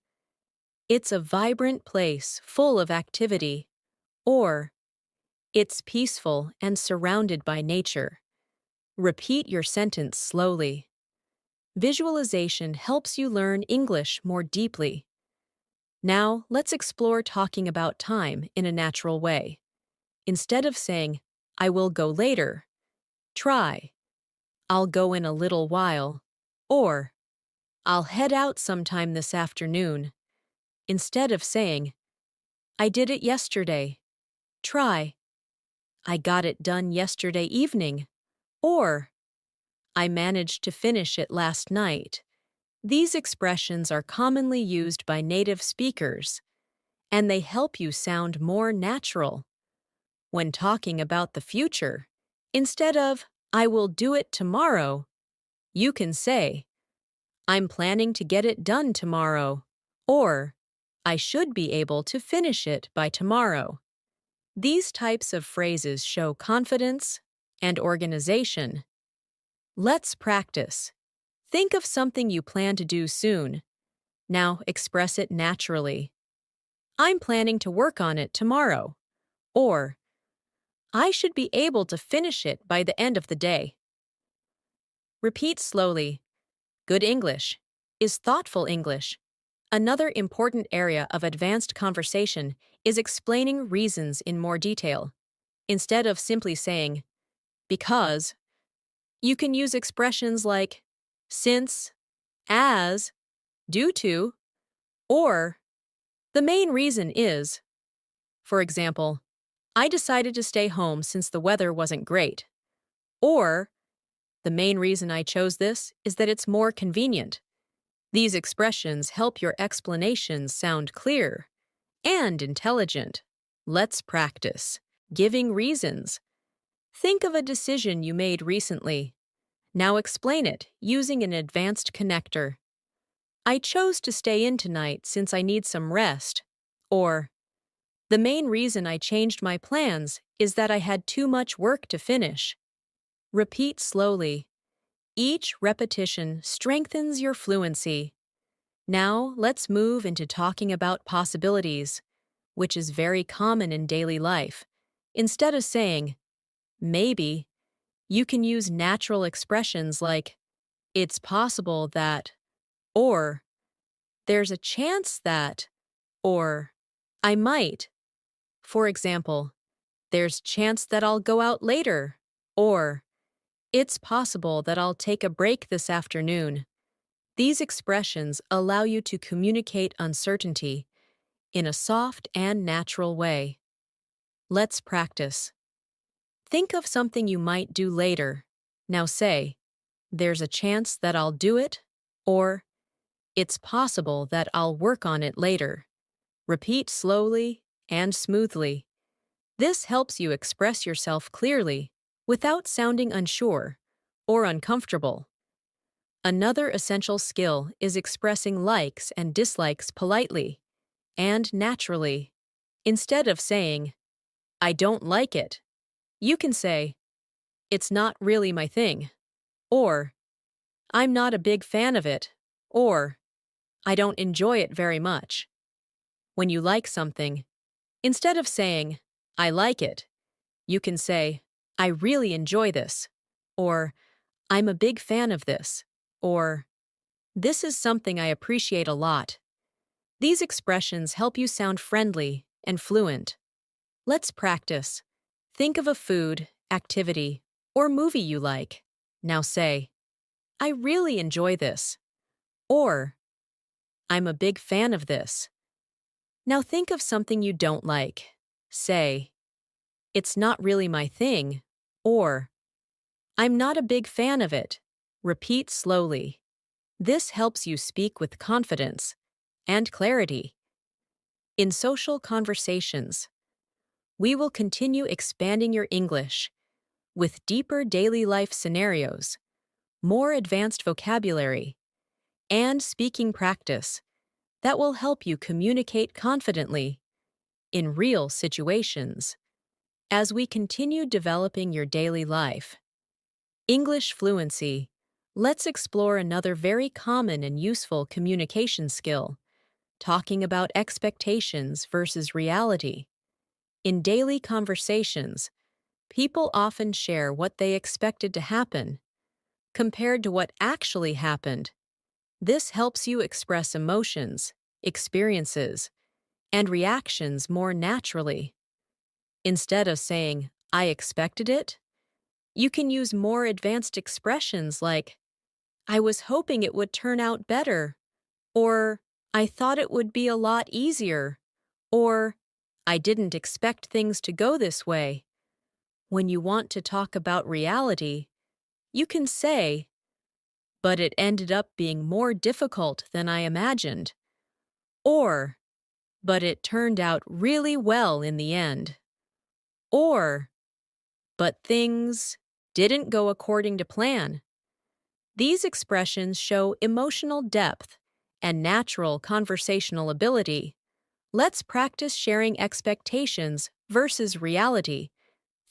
it's a vibrant place full of activity. Or, it's peaceful and surrounded by nature. Repeat your sentence slowly. Visualization helps you learn English more deeply. Now, let's explore talking about time in a natural way. Instead of saying, I will go later, try, I'll go in a little while, or I'll head out sometime this afternoon. Instead of saying, I did it yesterday, try, I got it done yesterday evening, or I managed to finish it last night. These expressions are commonly used by native speakers, and they help you sound more natural. When talking about the future, instead of, I will do it tomorrow, you can say, I'm planning to get it done tomorrow, or I should be able to finish it by tomorrow. These types of phrases show confidence and organization. Let's practice. Think of something you plan to do soon. Now express it naturally. I'm planning to work on it tomorrow. Or, I should be able to finish it by the end of the day. Repeat slowly. Good English is thoughtful English. Another important area of advanced conversation is explaining reasons in more detail. Instead of simply saying, because, you can use expressions like since, as, due to, or the main reason is. For example, I decided to stay home since the weather wasn't great. Or, the main reason I chose this is that it's more convenient. These expressions help your explanations sound clear and intelligent. Let's practice. Giving reasons. Think of a decision you made recently. Now explain it using an advanced connector. I chose to stay in tonight since I need some rest. Or, the main reason I changed my plans is that I had too much work to finish. Repeat slowly. Each repetition strengthens your fluency. Now, let's move into talking about possibilities, which is very common in daily life. Instead of saying, maybe, you can use natural expressions like, it's possible that, or, there's a chance that, or, I might. For example, there's chance that I'll go out later, or, It's possible that I'll take a break this afternoon. These expressions allow you to communicate uncertainty in a soft and natural way. Let's practice. Think of something you might do later. Now say, there's a chance that I'll do it, or it's possible that I'll work on it later. Repeat slowly and smoothly. This helps you express yourself clearly without sounding unsure or uncomfortable. Another essential skill is expressing likes and dislikes politely and naturally. Instead of saying, I don't like it, you can say, it's not really my thing, or I'm not a big fan of it, or I don't enjoy it very much. When you like something, instead of saying, I like it, you can say, I really enjoy this, or I'm a big fan of this, or this is something I appreciate a lot. These expressions help you sound friendly and fluent. Let's practice. Think of a food, activity, or movie you like. Now say, I really enjoy this, or I'm a big fan of this. Now think of something you don't like. Say, it's not really my thing, or I'm not a big fan of it. Repeat slowly. This helps you speak with confidence and clarity. In social conversations, we will continue expanding your English with deeper daily life scenarios, more advanced vocabulary, and speaking practice that will help you communicate confidently in real situations. As we continue developing your daily life, English fluency, let's explore another very common and useful communication skill, talking about expectations versus reality. In daily conversations, people often share what they expected to happen, compared to what actually happened. This helps you express emotions, experiences, and reactions more naturally. Instead of saying, I expected it, you can use more advanced expressions like, I was hoping it would turn out better, or I thought it would be a lot easier, or I didn't expect things to go this way. When you want to talk about reality, you can say, but it ended up being more difficult than I imagined, or but it turned out really well in the end, or but things didn't go according to plan. These expressions show emotional depth and natural conversational ability. Let's practice sharing expectations versus reality.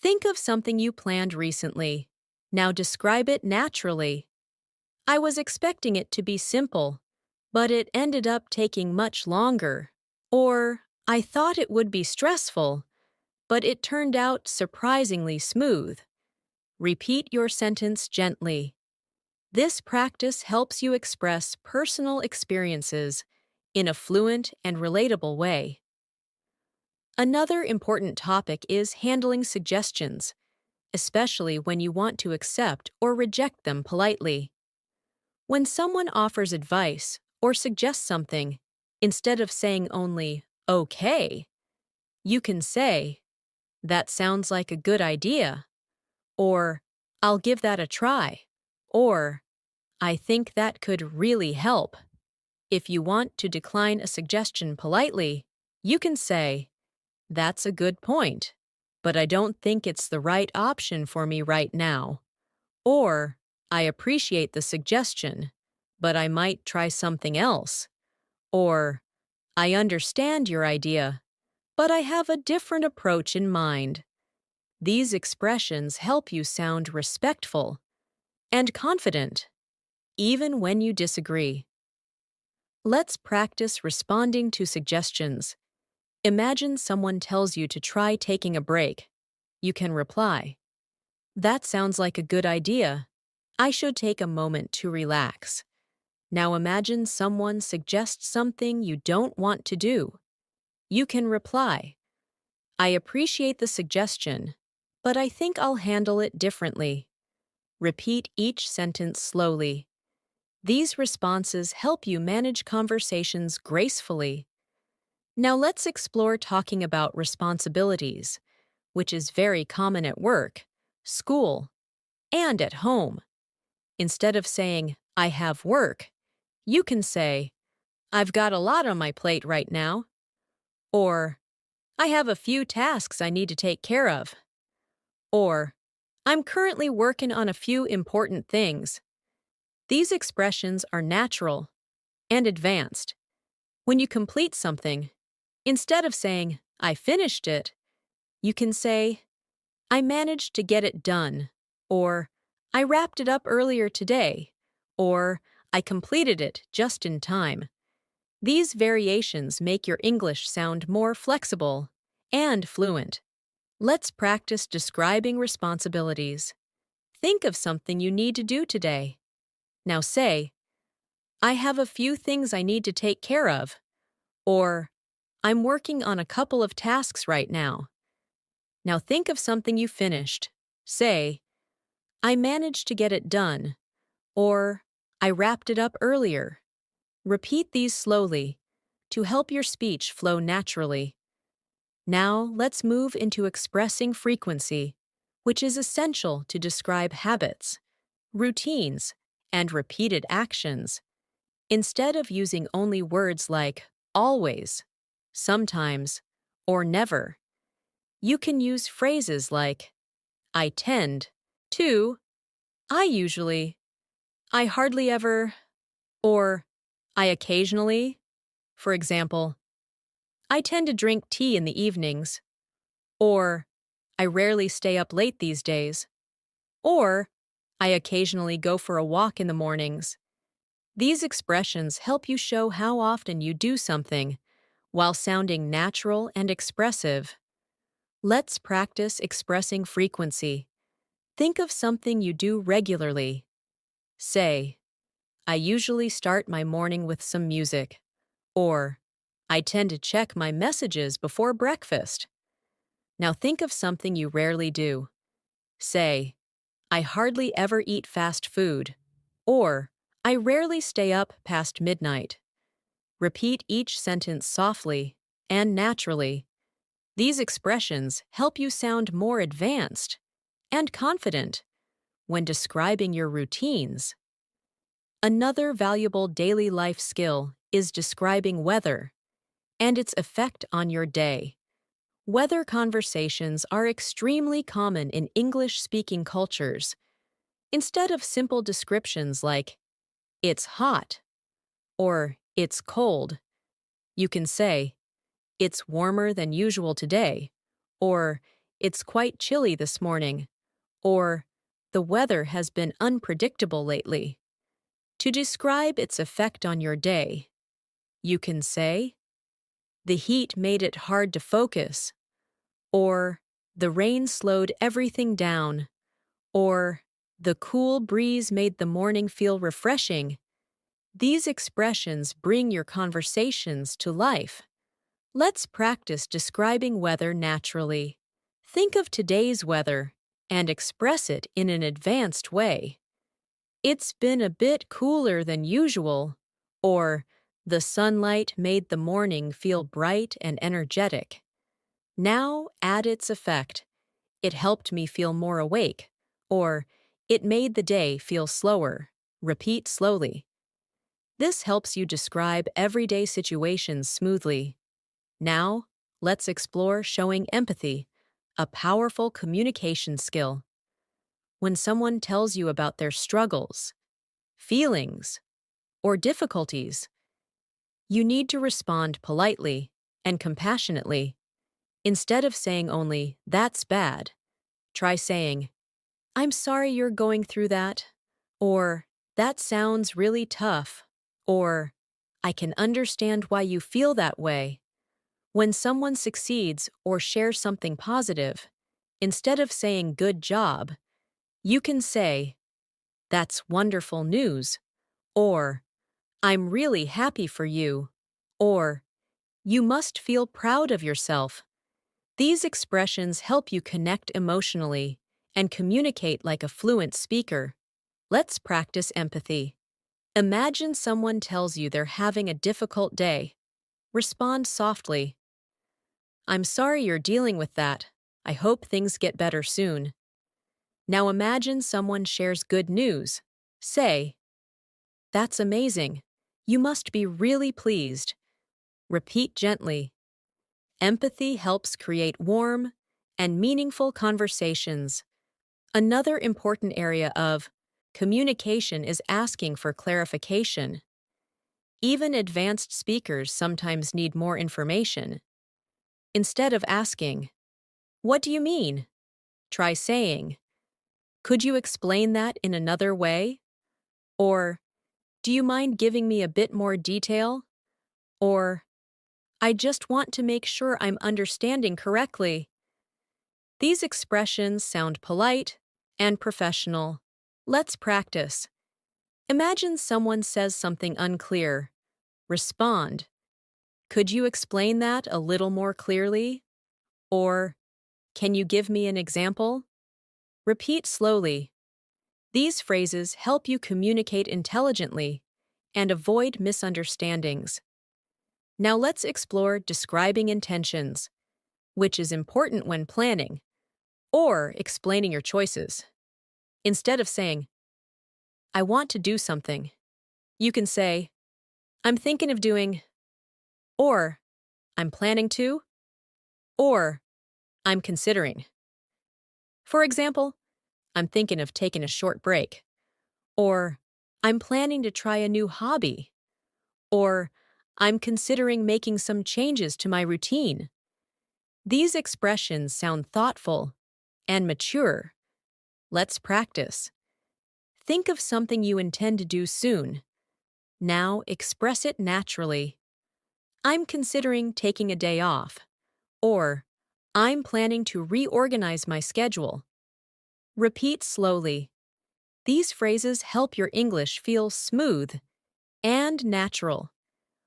Think of something you planned recently. Now describe it naturally. I was expecting it to be simple, but it ended up taking much longer. Or, I thought it would be stressful, but it turned out surprisingly smooth. Repeat your sentence gently. This practice helps you express personal experiences in a fluent and relatable way. Another important topic is handling suggestions, especially when you want to accept or reject them politely. When someone offers advice or suggests something, instead of saying only, okay, you can say, that sounds like a good idea, or I'll give that a try, or I think that could really help. If you want to decline a suggestion politely, you can say, that's a good point, but I don't think it's the right option for me right now. Or, I appreciate the suggestion, but I might try something else. Or, I understand your idea, but I have a different approach in mind. These expressions help you sound respectful and confident, even when you disagree. Let's practice responding to suggestions. Imagine someone tells you to try taking a break. You can reply, that sounds like a good idea. I should take a moment to relax. Now imagine someone suggests something you don't want to do. You can reply, I appreciate the suggestion, but I think I'll handle it differently. Repeat each sentence slowly. These responses help you manage conversations gracefully. Now let's explore talking about responsibilities, which is very common at work, school, and at home. Instead of saying, I have work, you can say, I've got a lot on my plate right now, or I have a few tasks I need to take care of, or I'm currently working on a few important things. These expressions are natural and advanced. When you complete something, instead of saying, I finished it, you can say, I managed to get it done, or I wrapped it up earlier today, or I completed it just in time. These variations make your English sound more flexible and fluent. Let's practice describing responsibilities. Think of something you need to do today. Now say, I have a few things I need to take care of, or I'm working on a couple of tasks right now. Now think of something you finished. Say, I managed to get it done, or I wrapped it up earlier. Repeat these slowly to help your speech flow naturally. Now let's move into expressing frequency, which is essential to describe habits, routines, and repeated actions. Instead of using only words like always, sometimes, or never, you can use phrases like I tend to, I usually, I hardly ever, or I occasionally. For example, I tend to drink tea in the evenings, or I rarely stay up late these days, or I occasionally go for a walk in the mornings. These expressions help you show how often you do something while sounding natural and expressive. Let's practice expressing frequency. Think of something you do regularly. Say, I usually start my morning with some music, or I tend to check my messages before breakfast. Now think of something you rarely do. Say, I hardly ever eat fast food, or I rarely stay up past midnight. Repeat each sentence softly and naturally. These expressions help you sound more advanced and confident when describing your routines. Another valuable daily life skill is describing weather and its effect on your day. Weather conversations are extremely common in English-speaking cultures. Instead of simple descriptions like, it's hot, or it's cold, you can say, it's warmer than usual today, or it's quite chilly this morning, or the weather has been unpredictable lately. To describe its effect on your day, you can say, the heat made it hard to focus, or the rain slowed everything down, or the cool breeze made the morning feel refreshing. These expressions bring your conversations to life. Let's practice describing weather naturally. Think of today's weather and express it in an advanced way. It's been a bit cooler than usual, or the sunlight made the morning feel bright and energetic. Now add its effect. It helped me feel more awake, or it made the day feel slower. Repeat slowly. This helps you describe everyday situations smoothly. Now, let's explore showing empathy, a powerful communication skill. When someone tells you about their struggles, feelings, or difficulties, you need to respond politely and compassionately. Instead of saying only, that's bad, try saying, I'm sorry you're going through that, or that sounds really tough, or I can understand why you feel that way. When someone succeeds or shares something positive, instead of saying good job, you can say, that's wonderful news, or I'm really happy for you, or you must feel proud of yourself. These expressions help you connect emotionally and communicate like a fluent speaker. Let's practice empathy. Imagine someone tells you they're having a difficult day. Respond softly. I'm sorry you're dealing with that. I hope things get better soon. Now imagine someone shares good news. Say, that's amazing. You must be really pleased. Repeat gently. Empathy helps create warm and meaningful conversations. Another important area of communication is asking for clarification. Even advanced speakers sometimes need more information. Instead of asking, "What do you mean?" try saying, "Could you explain that in another way?" Or, "Do you mind giving me a bit more detail?" Or, "I just want to make sure I'm understanding correctly." These expressions sound polite and professional. Let's practice. Imagine someone says something unclear. Respond, "Could you explain that a little more clearly?" Or, "Can you give me an example?" Repeat slowly. These phrases help you communicate intelligently and avoid misunderstandings. Now let's explore describing intentions, which is important when planning or explaining your choices. Instead of saying, "I want to do something," you can say, "I'm thinking of doing," or "I'm planning to," or "I'm considering." For example, "I'm thinking of taking a short break," or "I'm planning to try a new hobby," or "I'm considering making some changes to my routine." These expressions sound thoughtful and mature. Let's practice. Think of something you intend to do soon. Now express it naturally. "I'm considering taking a day off," or "I'm planning to reorganize my schedule." Repeat slowly. These phrases help your English feel smooth and natural.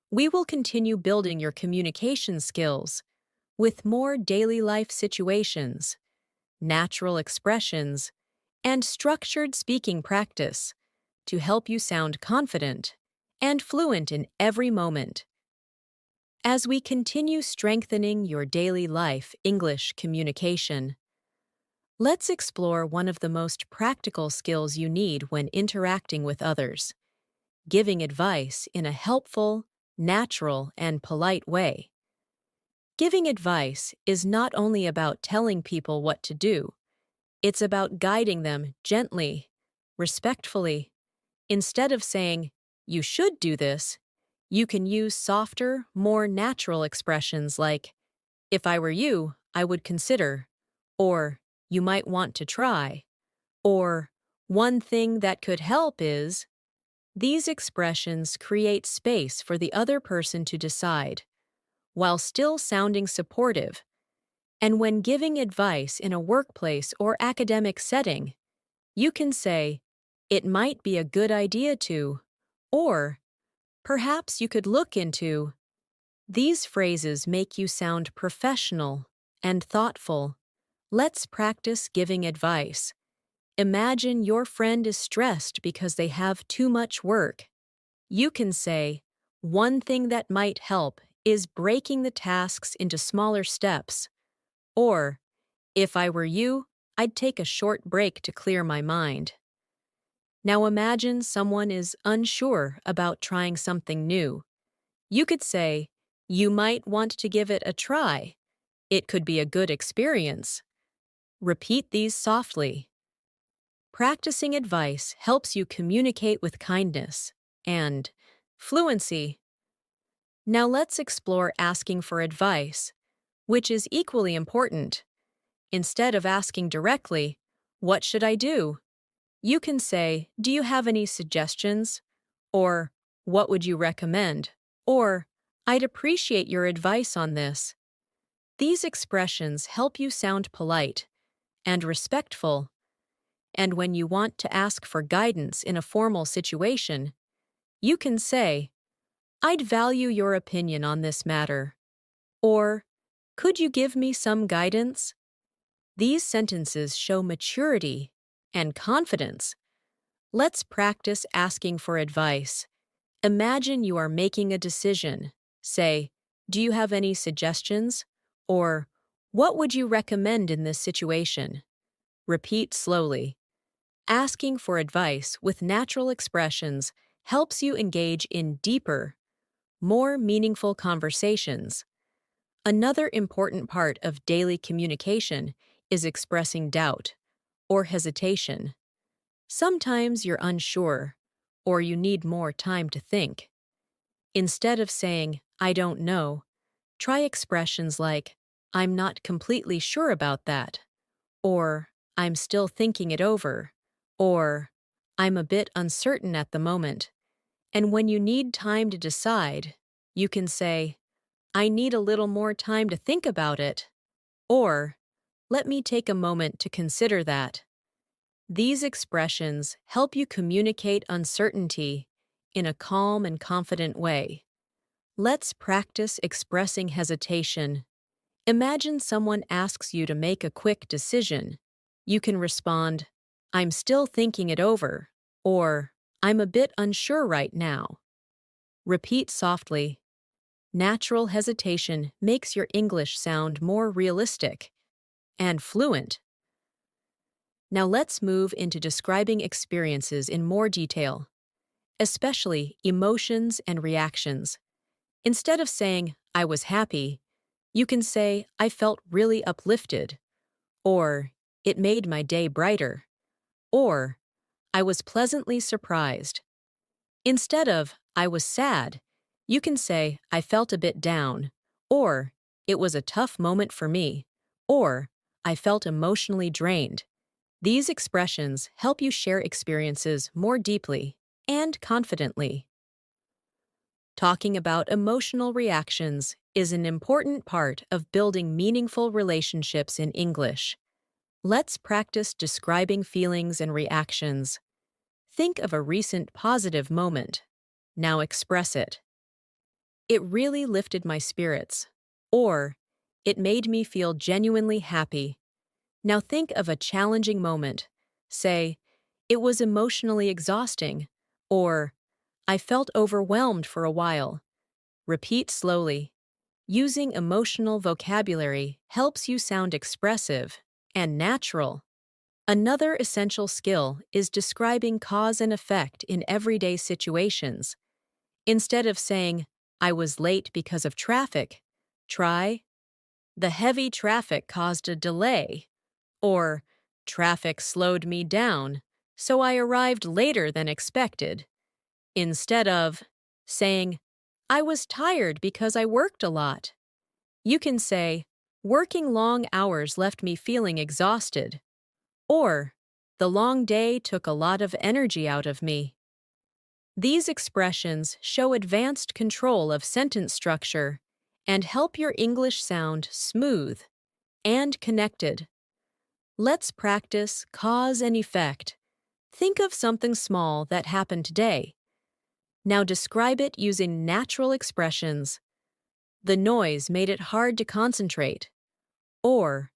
We will continue building your communication skills with more daily life situations, natural expressions, and structured speaking practice to help you sound confident and fluent in every moment. As we continue strengthening your daily life English communication, let's explore one of the most practical skills you need when interacting with others: giving advice in a helpful, natural, and polite way. Giving advice is not only about telling people what to do, it's about guiding them gently, respectfully. Instead of saying, "You should do this," you can use softer, more natural expressions like, "If I were you, I would consider," or "You might want to try," or "One thing that could help is." These expressions create space for the other person to decide, while still sounding supportive. And when giving advice in a workplace or academic setting, you can say, "It might be a good idea to," or "Perhaps you could look into." These phrases make you sound professional and thoughtful. Let's practice giving advice. Imagine your friend is stressed because they have too much work. You can say, "One thing that might help is breaking the tasks into smaller steps." Or, "If I were you, I'd take a short break to clear my mind." Now imagine someone is unsure about trying something new. You could say, "You might want to give it a try. It could be a good experience." Repeat these softly. Practicing advice helps you communicate with kindness and fluency. Now let's explore asking for advice, which is equally important. Instead of asking directly, "What should I do?" you can say, "Do you have any suggestions?" Or, "What would you recommend?" Or, "I'd appreciate your advice on this." These expressions help you sound polite and respectful. And when you want to ask for guidance in a formal situation, you can say, "I'd value your opinion on this matter." Or, "Could you give me some guidance?" These sentences show maturity and confidence. Let's practice asking for advice. Imagine you are making a decision. Say, "Do you have any suggestions?" Or, "What would you recommend in this situation?" Repeat slowly. Asking for advice with natural expressions helps you engage in deeper, more meaningful conversations. Another important part of daily communication is expressing doubt or hesitation. Sometimes you're unsure or you need more time to think. Instead of saying, "I don't know," try expressions like, "I'm not completely sure about that," or "I'm still thinking it over," or "I'm a bit uncertain at the moment." And when you need time to decide, you can say, "I need a little more time to think about it," or "Let me take a moment to consider that." These expressions help you communicate uncertainty in a calm and confident way. Let's practice expressing hesitation. Imagine someone asks you to make a quick decision. You can respond, "I'm still thinking it over," or "I'm a bit unsure right now." Repeat softly. Natural hesitation makes your English sound more realistic and fluent. Now let's move into describing experiences in more detail, especially emotions and reactions. Instead of saying, "I was happy," you can say, "I felt really uplifted," or "It made my day brighter," or "I was pleasantly surprised." Instead of "I was sad," you can say, "I felt a bit down," or "It was a tough moment for me," or "I felt emotionally drained." These expressions help you share experiences more deeply and confidently. Talking about emotional reactions is an important part of building meaningful relationships in English. Let's practice describing feelings and reactions. Think of a recent positive moment. Now express it. "It really lifted my spirits," or "It made me feel genuinely happy." Now think of a challenging moment. Say, "It was emotionally exhausting," or "I felt overwhelmed for a while." Repeat slowly. Using emotional vocabulary helps you sound expressive and natural. Another essential skill is describing cause and effect in everyday situations. Instead of saying, "I was late because of traffic," try, "The heavy traffic caused a delay," or "Traffic slowed me down, so I arrived later than expected." Instead of saying, "I was tired because I worked a lot," you can say, "Working long hours left me feeling exhausted," or "The long day took a lot of energy out of me." These expressions show advanced control of sentence structure and help your English sound smooth and connected. Let's practice cause and effect. Think of something small that happened today. Now describe it using natural expressions. "The noise made it hard to concentrate," or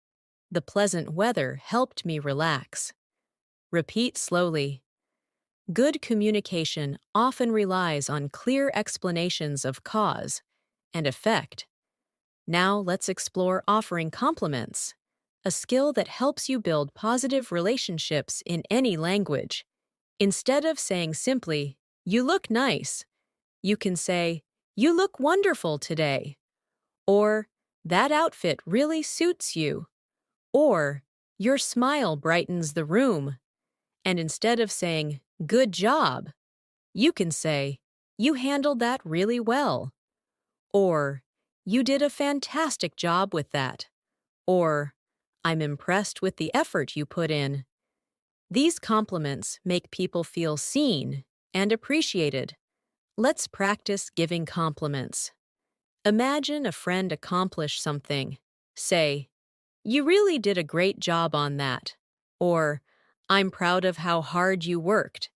"The pleasant weather helped me relax." Repeat slowly. Good communication often relies on clear explanations of cause and effect. Now let's explore offering compliments, a skill that helps you build positive relationships in any language. Instead of saying simply, "You look nice," you can say, "You look wonderful today," or "That outfit really suits you," or "Your smile brightens the room." And instead of saying, "Good job," you can say, "You handled that really well," or "You did a fantastic job with that," or "I'm impressed with the effort you put in." These compliments make people feel seen and appreciated. Let's practice giving compliments. Imagine a friend accomplish something. Say, "You really did a great job on that," or "I'm proud of how hard you worked."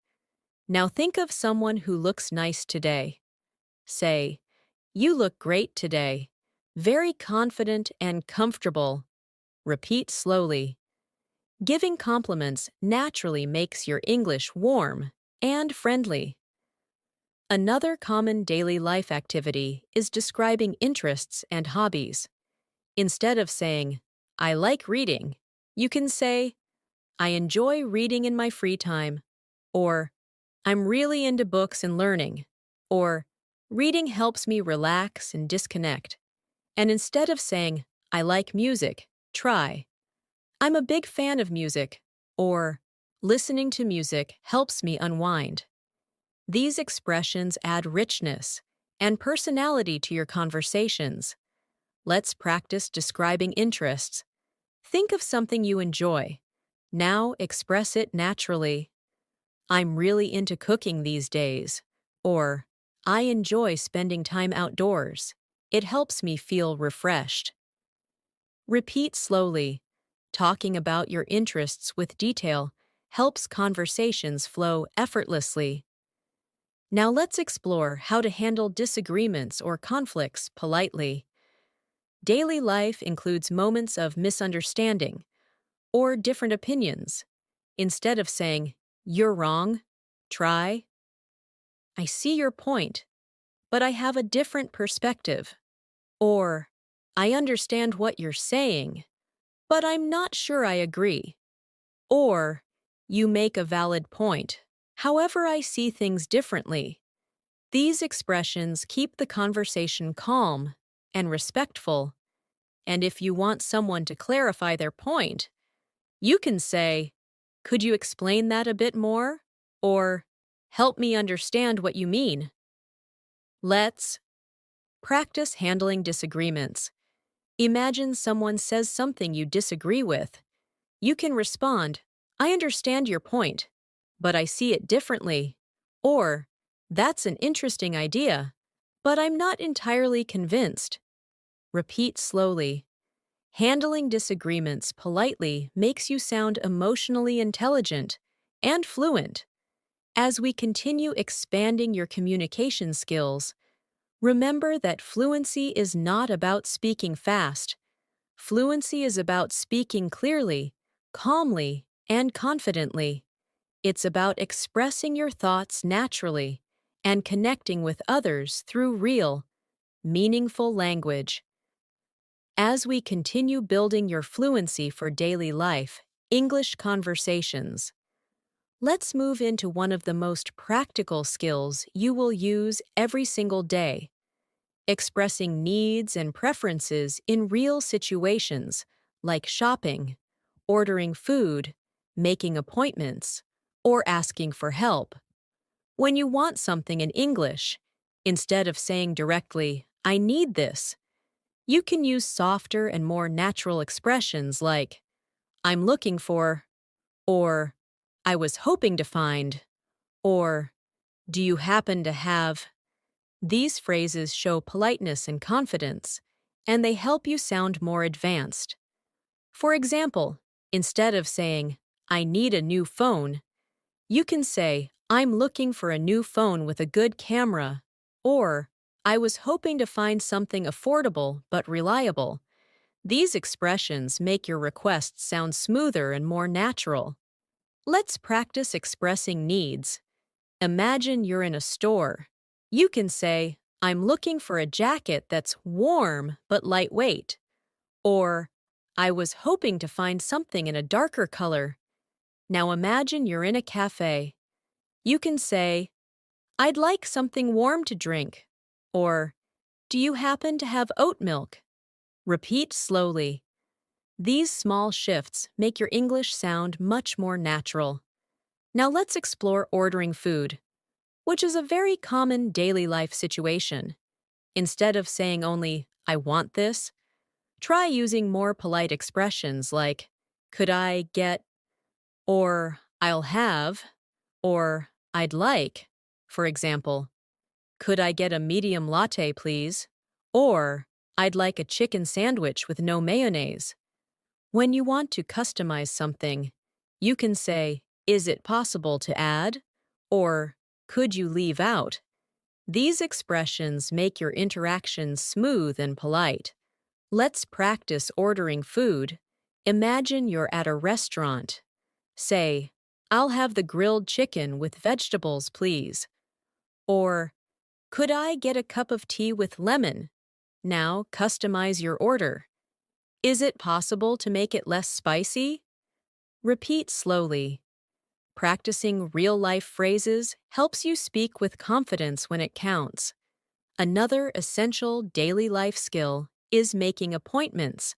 Now think of someone who looks nice today. Say, "You look great today. Very confident and comfortable." Repeat slowly. Giving compliments naturally makes your English warm and friendly. Another common daily life activity is describing interests and hobbies. Instead of saying, I like reading, you can say, I enjoy reading in my free time, or I'm really into books and learning, or reading helps me relax and disconnect. And instead of saying, I like music, try, I'm a big fan of music, or listening to music helps me unwind. These expressions add richness and personality to your conversations. Let's practice describing interests. Think of something you enjoy. Now express it naturally. I'm really into cooking these days. Or, I enjoy spending time outdoors. It helps me feel refreshed. Repeat slowly. Talking about your interests with detail helps conversations flow effortlessly. Now let's explore how to handle disagreements or conflicts politely. Daily life includes moments of misunderstanding or different opinions. Instead of saying, you're wrong, try, I see your point, but I have a different perspective. Or, I understand what you're saying, but I'm not sure I agree. Or, you make a valid point. However, I see things differently. These expressions keep the conversation calm and respectful. And if you want someone to clarify their point, you can say, could you explain that a bit more? Or, help me understand what you mean. Let's practice handling disagreements. Imagine someone says something you disagree with. You can respond, I understand your point, but I see it differently. Or, that's an interesting idea, but I'm not entirely convinced. Repeat slowly. Handling disagreements politely makes you sound emotionally intelligent and fluent. As we continue expanding your communication skills, remember that fluency is not about speaking fast. Fluency is about speaking clearly, calmly, and confidently. It's about expressing your thoughts naturally and connecting with others through real, meaningful language. As we continue building your fluency for daily life, English conversations, let's move into one of the most practical skills you will use every single day: expressing needs and preferences in real situations, like shopping, ordering food, making appointments, or asking for help. When you want something in English, instead of saying directly, I need this, you can use softer and more natural expressions like, I'm looking for, or I was hoping to find, or do you happen to have. These phrases show politeness and confidence, and they help you sound more advanced. For example, instead of saying, I need a new phone, you can say, I'm looking for a new phone with a good camera, or I was hoping to find something affordable but reliable. These expressions make your requests sound smoother and more natural. Let's practice expressing needs. Imagine you're in a store. You can say, I'm looking for a jacket that's warm but lightweight. Or, I was hoping to find something in a darker color. Now imagine you're in a cafe. You can say, I'd like something warm to drink. Or, do you happen to have oat milk? Repeat slowly. These small shifts make your English sound much more natural. Now let's explore ordering food, which is a very common daily life situation. Instead of saying only, I want this, try using more polite expressions like, could I get, or I'll have, or I'd like. For example, could I get a medium latte, please? Or, I'd like a chicken sandwich with no mayonnaise. When you want to customize something, you can say, is it possible to add? Or, could you leave out? These expressions make your interactions smooth and polite. Let's practice ordering food. Imagine you're at a restaurant. Say, "I'll have the grilled chicken with vegetables, please." Or, "Could I get a cup of tea with lemon?" Now customize your order. Is it possible to make it less spicy? Repeat slowly. Practicing real-life phrases helps you speak with confidence when it counts. Another essential daily life skill is making appointments,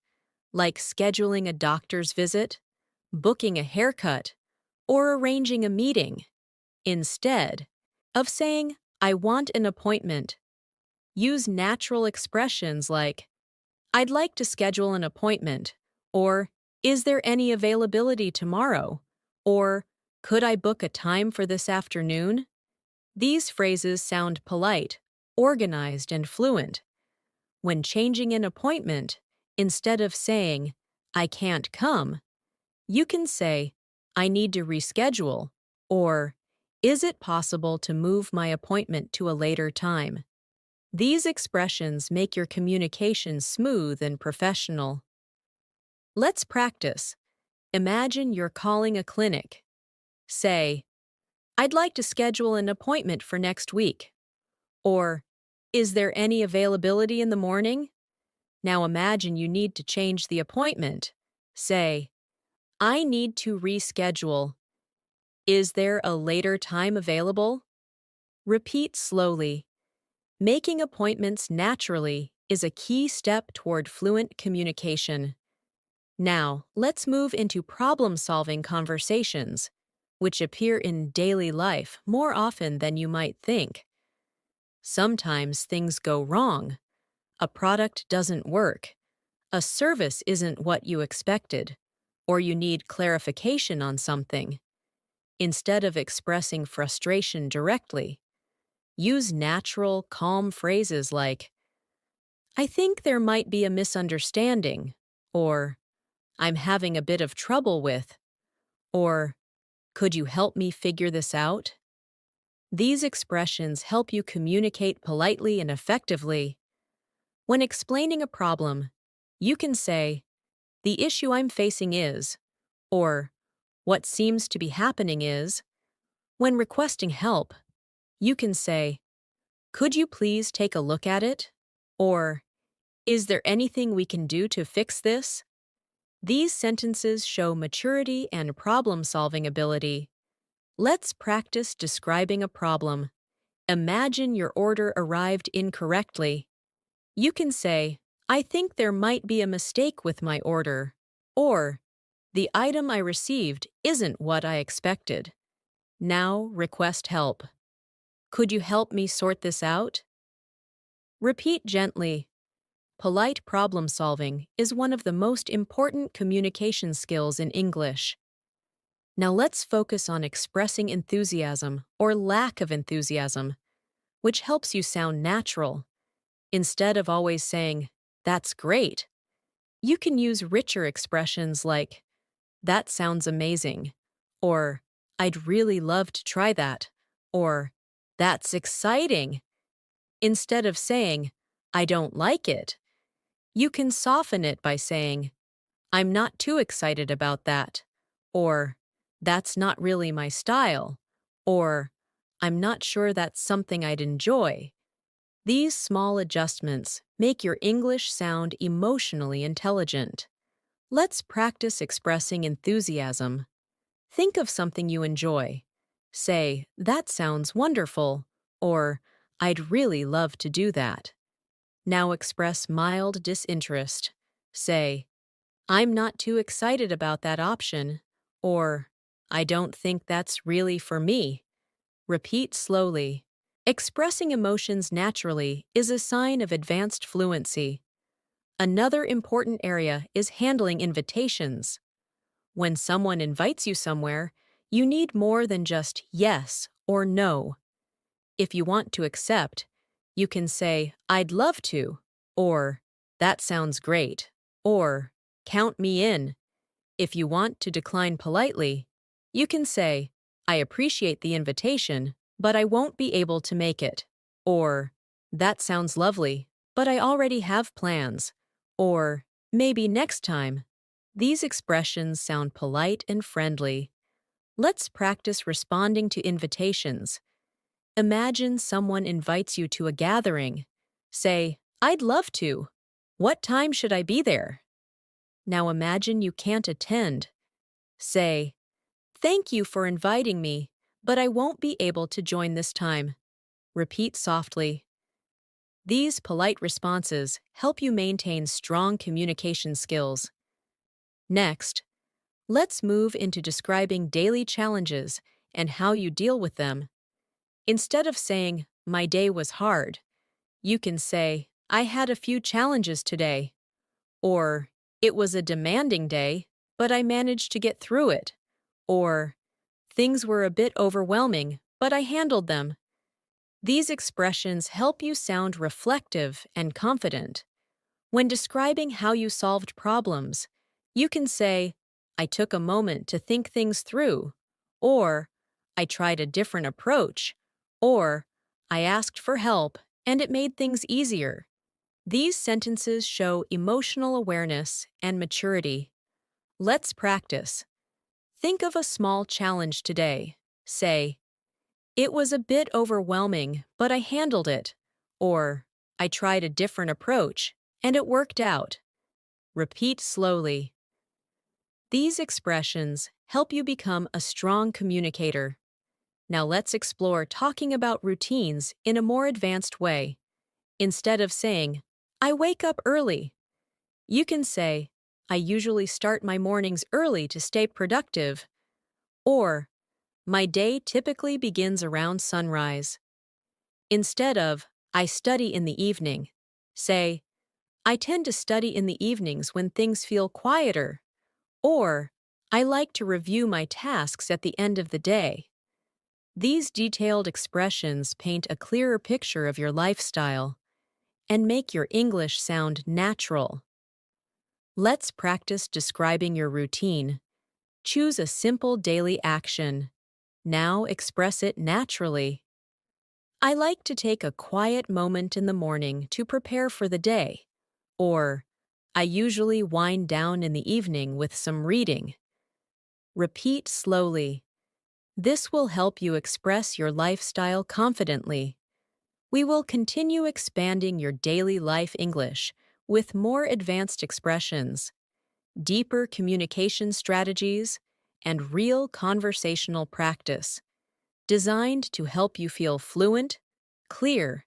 like scheduling a doctor's visit, booking a haircut, or arranging a meeting. Instead of saying, "I want an appointment," use natural expressions like, "I'd like to schedule an appointment," or "Is there any availability tomorrow?" or "Could I book a time for this afternoon?" These phrases sound polite, organized, and fluent. When changing an appointment, instead of saying, "I can't come," you can say, "I need to reschedule," or "Is it possible to move my appointment to a later time?" These expressions make your communication smooth and professional. Let's practice. Imagine you're calling a clinic. Say, "I'd like to schedule an appointment for next week." Or, "Is there any availability in the morning?" Now imagine you need to change the appointment. Say, "I need to reschedule. Is there a later time available?" Repeat slowly. Making appointments naturally is a key step toward fluent communication. Now, let's move into problem-solving conversations, which appear in daily life more often than you might think. Sometimes things go wrong. A product doesn't work. A service isn't what you expected, or you need clarification on something. Instead of expressing frustration directly, use natural, calm phrases like, "I think there might be a misunderstanding," or "I'm having a bit of trouble with," or "Could you help me figure this out?" These expressions help you communicate politely and effectively. When explaining a problem, you can say, "The issue I'm facing is," or "What seems to be happening is." When requesting help, you can say, "Could you please take a look at it?" or "Is there anything we can do to fix this?" These sentences show maturity and problem-solving ability. Let's practice describing a problem. Imagine your order arrived incorrectly. You can say, "I think there might be a mistake with my order," or "The item I received isn't what I expected." Now request help. "Could you help me sort this out?" Repeat gently. Polite problem solving is one of the most important communication skills in English. Now let's focus on expressing enthusiasm or lack of enthusiasm, which helps you sound natural. Instead of always saying, "That's great," you can use richer expressions like, "That sounds amazing," or "I'd really love to try that," or "That's exciting." Instead of saying, "I don't like it," you can soften it by saying, "I'm not too excited about that," or "That's not really my style," or "I'm not sure that's something I'd enjoy." These small adjustments make your English sound emotionally intelligent. Let's practice expressing enthusiasm. Think of something you enjoy. Say, "That sounds wonderful," or "I'd really love to do that." Now express mild disinterest. Say, "I'm not too excited about that option," or "I don't think that's really for me." Repeat slowly. Expressing emotions naturally is a sign of advanced fluency. Another important area is handling invitations. When someone invites you somewhere, you need more than just yes or no. If you want to accept, you can say, "I'd love to," or "That sounds great," or "Count me in." If you want to decline politely, you can say, "I appreciate the invitation, but I won't be able to make it," or "That sounds lovely, but I already have plans," or "Maybe next time." These expressions sound polite and friendly. Let's practice responding to invitations. Imagine someone invites you to a gathering. Say, "I'd love to. What time should I be there?" Now imagine you can't attend. Say, "Thank you for inviting me, but I won't be able to join this time." Repeat softly. These polite responses help you maintain strong communication skills. Next, let's move into describing daily challenges and how you deal with them. Instead of saying, "My day was hard," you can say, "I had a few challenges today," or "It was a demanding day, but I managed to get through it," or "Things were a bit overwhelming, but I handled them." These expressions help you sound reflective and confident. When describing how you solved problems, you can say, "I took a moment to think things through," or "I tried a different approach," or "I asked for help and it made things easier." These sentences show emotional awareness and maturity. Let's practice. Think of a small challenge today. Say, "It was a bit overwhelming, but I handled it," or "I tried a different approach and it worked out." Repeat slowly. These expressions help you become a strong communicator. Now let's explore talking about routines in a more advanced way. Instead of saying, "I wake up early," you can say, "I usually start my mornings early to stay productive," or "My day typically begins around sunrise." Instead of, "I study in the evening," say, "I tend to study in the evenings when things feel quieter," or "I like to review my tasks at the end of the day." These detailed expressions paint a clearer picture of your lifestyle and make your English sound natural. Let's practice describing your routine. Choose a simple daily action. Now express it naturally. "I like to take a quiet moment in the morning to prepare for the day," or "I usually wind down in the evening with some reading." Repeat slowly. This will help you express your lifestyle confidently. We will continue expanding your daily life English with more advanced expressions, deeper communication strategies, and real conversational practice, designed to help you feel fluent, clear,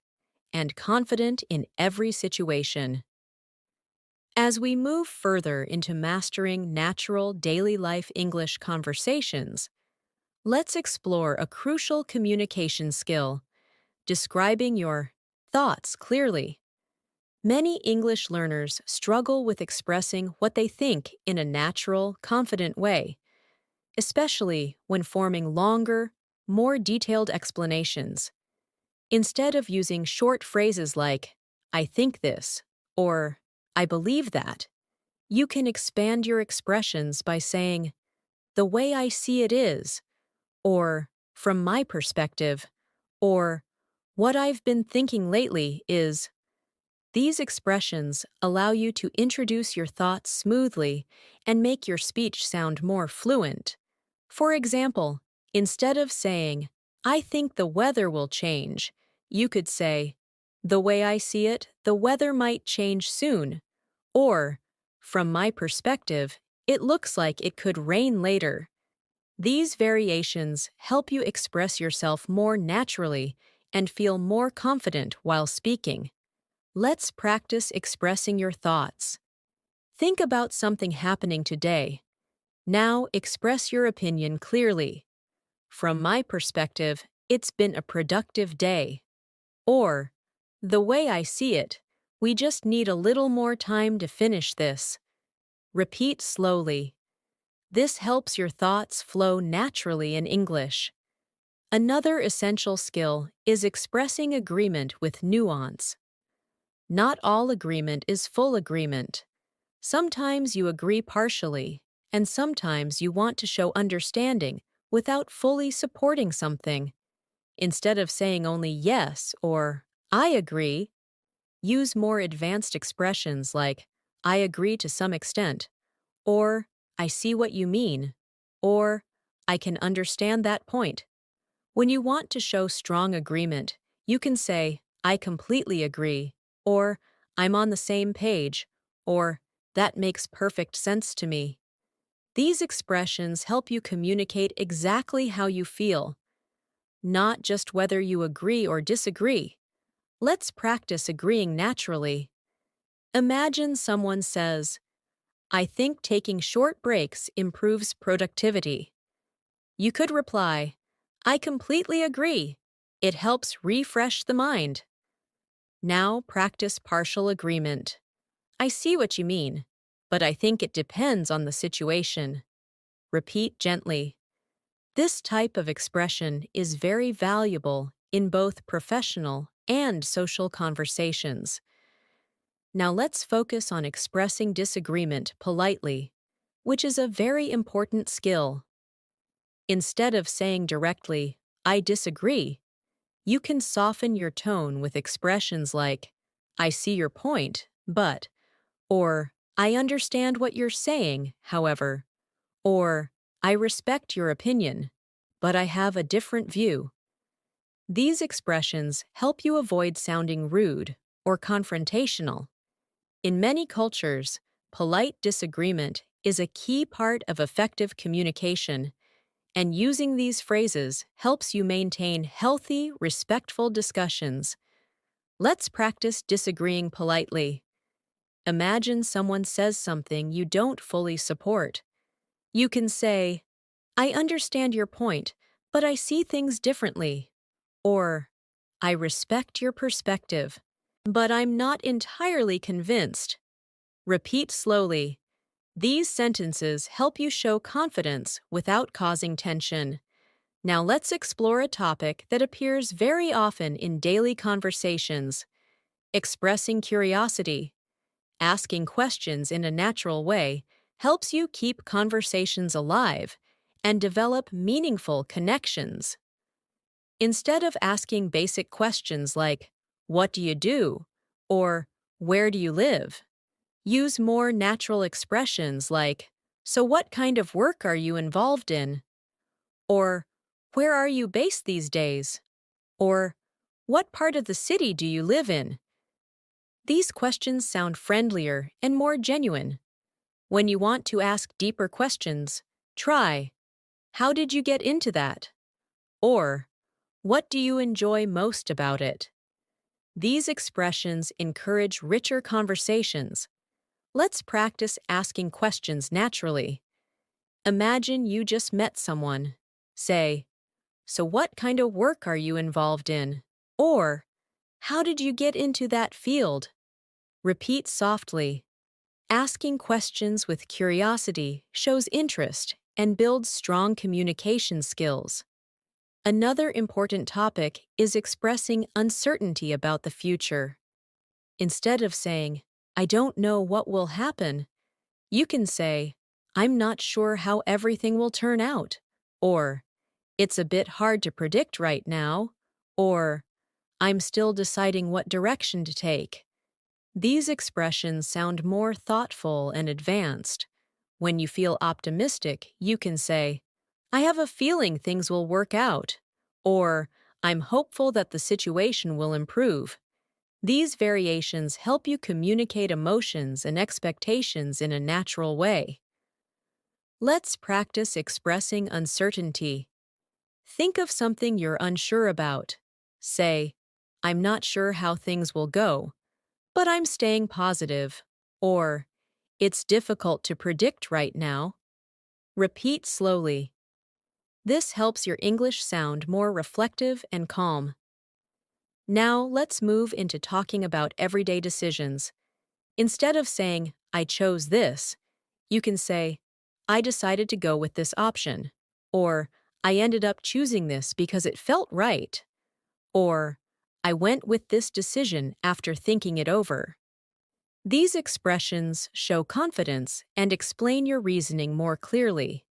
and confident in every situation. As we move further into mastering natural daily life English conversations, let's explore a crucial communication skill: describing your thoughts clearly. Many English learners struggle with expressing what they think in a natural, confident way, especially when forming longer, more detailed explanations. Instead of using short phrases like, "I think this," or "I believe that," you can expand your expressions by saying, "The way I see it is," or "From my perspective," or "What I've been thinking lately is." These expressions allow you to introduce your thoughts smoothly and make your speech sound more fluent. For example, instead of saying, "I think the weather will change," you could say, "The way I see it, the weather might change soon," or "From my perspective, it looks like it could rain later." These variations help you express yourself more naturally and feel more confident while speaking. Let's practice expressing your thoughts. Think about something happening today. Now express your opinion clearly. "From my perspective, it's been a productive day." Or, "The way I see it, we just need a little more time to finish this." Repeat slowly. This helps your thoughts flow naturally in English. Another essential skill is expressing agreement with nuance. Not all agreement is full agreement. Sometimes you agree partially, and sometimes you want to show understanding without fully supporting something. Instead of saying only yes or "I agree," use more advanced expressions like "I agree to some extent," or I see what you mean, or I can understand that point. When you want to show strong agreement, you can say, I completely agree, or I'm on the same page, or that makes perfect sense to me. These expressions help you communicate exactly how you feel, not just whether you agree or disagree. Let's practice agreeing naturally. Imagine someone says, I think taking short breaks improves productivity. You could reply, I completely agree. It helps refresh the mind. Now practice partial agreement. I see what you mean, but I think it depends on the situation. Repeat gently. This type of expression is very valuable in both professional and social conversations. Now let's focus on expressing disagreement politely, which is a very important skill. Instead of saying directly, I disagree, you can soften your tone with expressions like, I see your point, but, or I understand what you're saying, however, or I respect your opinion, but I have a different view. These expressions help you avoid sounding rude or confrontational. In many cultures, polite disagreement is a key part of effective communication, and using these phrases helps you maintain healthy, respectful discussions. Let's practice disagreeing politely. Imagine someone says something you don't fully support. You can say, I understand your point, but I see things differently. Or, I respect your perspective, but I'm not entirely convinced. Repeat slowly. These sentences help you show confidence without causing tension. Now let's explore a topic that appears very often in daily conversations: expressing curiosity. Asking questions in a natural way helps you keep conversations alive and develop meaningful connections. Instead of asking basic questions like, what do you do? Or where do you live? Use more natural expressions like, so what kind of work are you involved in? Or, where are you based these days? Or, what part of the city do you live in? These questions sound friendlier and more genuine. When you want to ask deeper questions, try, how did you get into that? Or, what do you enjoy most about it? These expressions encourage richer conversations. Let's practice asking questions naturally. Imagine you just met someone. Say, so what kind of work are you involved in? Or, how did you get into that field? Repeat softly. Asking questions with curiosity shows interest and builds strong communication skills. Another important topic is expressing uncertainty about the future. Instead of saying, I don't know what will happen, you can say, I'm not sure how everything will turn out, or it's a bit hard to predict right now, or I'm still deciding what direction to take. These expressions sound more thoughtful and advanced. When you feel optimistic, you can say, I have a feeling things will work out, or I'm hopeful that the situation will improve. These variations help you communicate emotions and expectations in a natural way. Let's practice expressing uncertainty. Think of something you're unsure about. Say, I'm not sure how things will go, but I'm staying positive. Or, it's difficult to predict right now. Repeat slowly. This helps your English sound more reflective and calm. Now let's move into talking about everyday decisions. Instead of saying, I chose this, you can say, I decided to go with this option. Or, I ended up choosing this because it felt right. Or, I went with this decision after thinking it over. These expressions show confidence and explain your reasoning more clearly.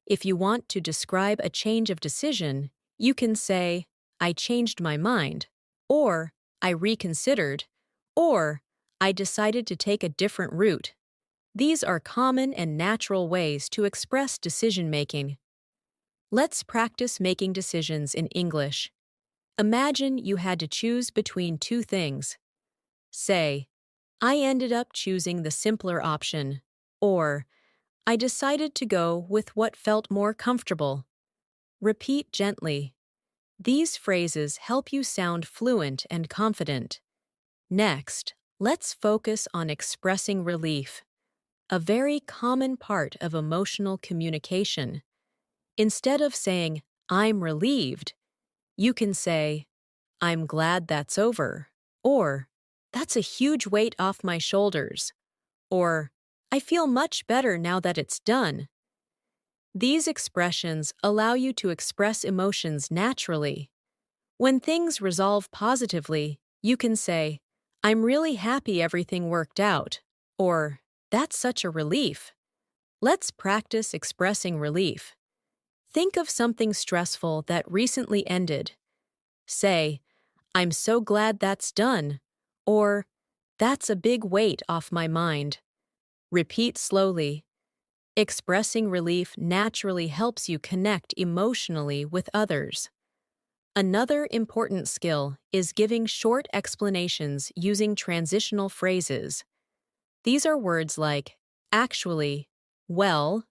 If you want to describe a change of decision, you can say, I changed my mind, or I reconsidered, or I decided to take a different route. These are common and natural ways to express decision-making. Let's practice making decisions in English. Imagine you had to choose between two things. Say, I ended up choosing the simpler option, or I decided to go with what felt more comfortable. Repeat gently. These phrases help you sound fluent and confident. Next, let's focus on expressing relief, a very common part of emotional communication. Instead of saying, I'm relieved, you can say, I'm glad that's over, or that's a huge weight off my shoulders, or I feel much better now that it's done. These expressions allow you to express emotions naturally. When things resolve positively, you can say, I'm really happy everything worked out, or that's such a relief. Let's practice expressing relief. Think of something stressful that recently ended. Say, I'm so glad that's done, or that's a big weight off my mind. Repeat slowly. Expressing relief naturally helps you connect emotionally with others. Another important skill is giving short explanations using transitional phrases. These are words like actually, well,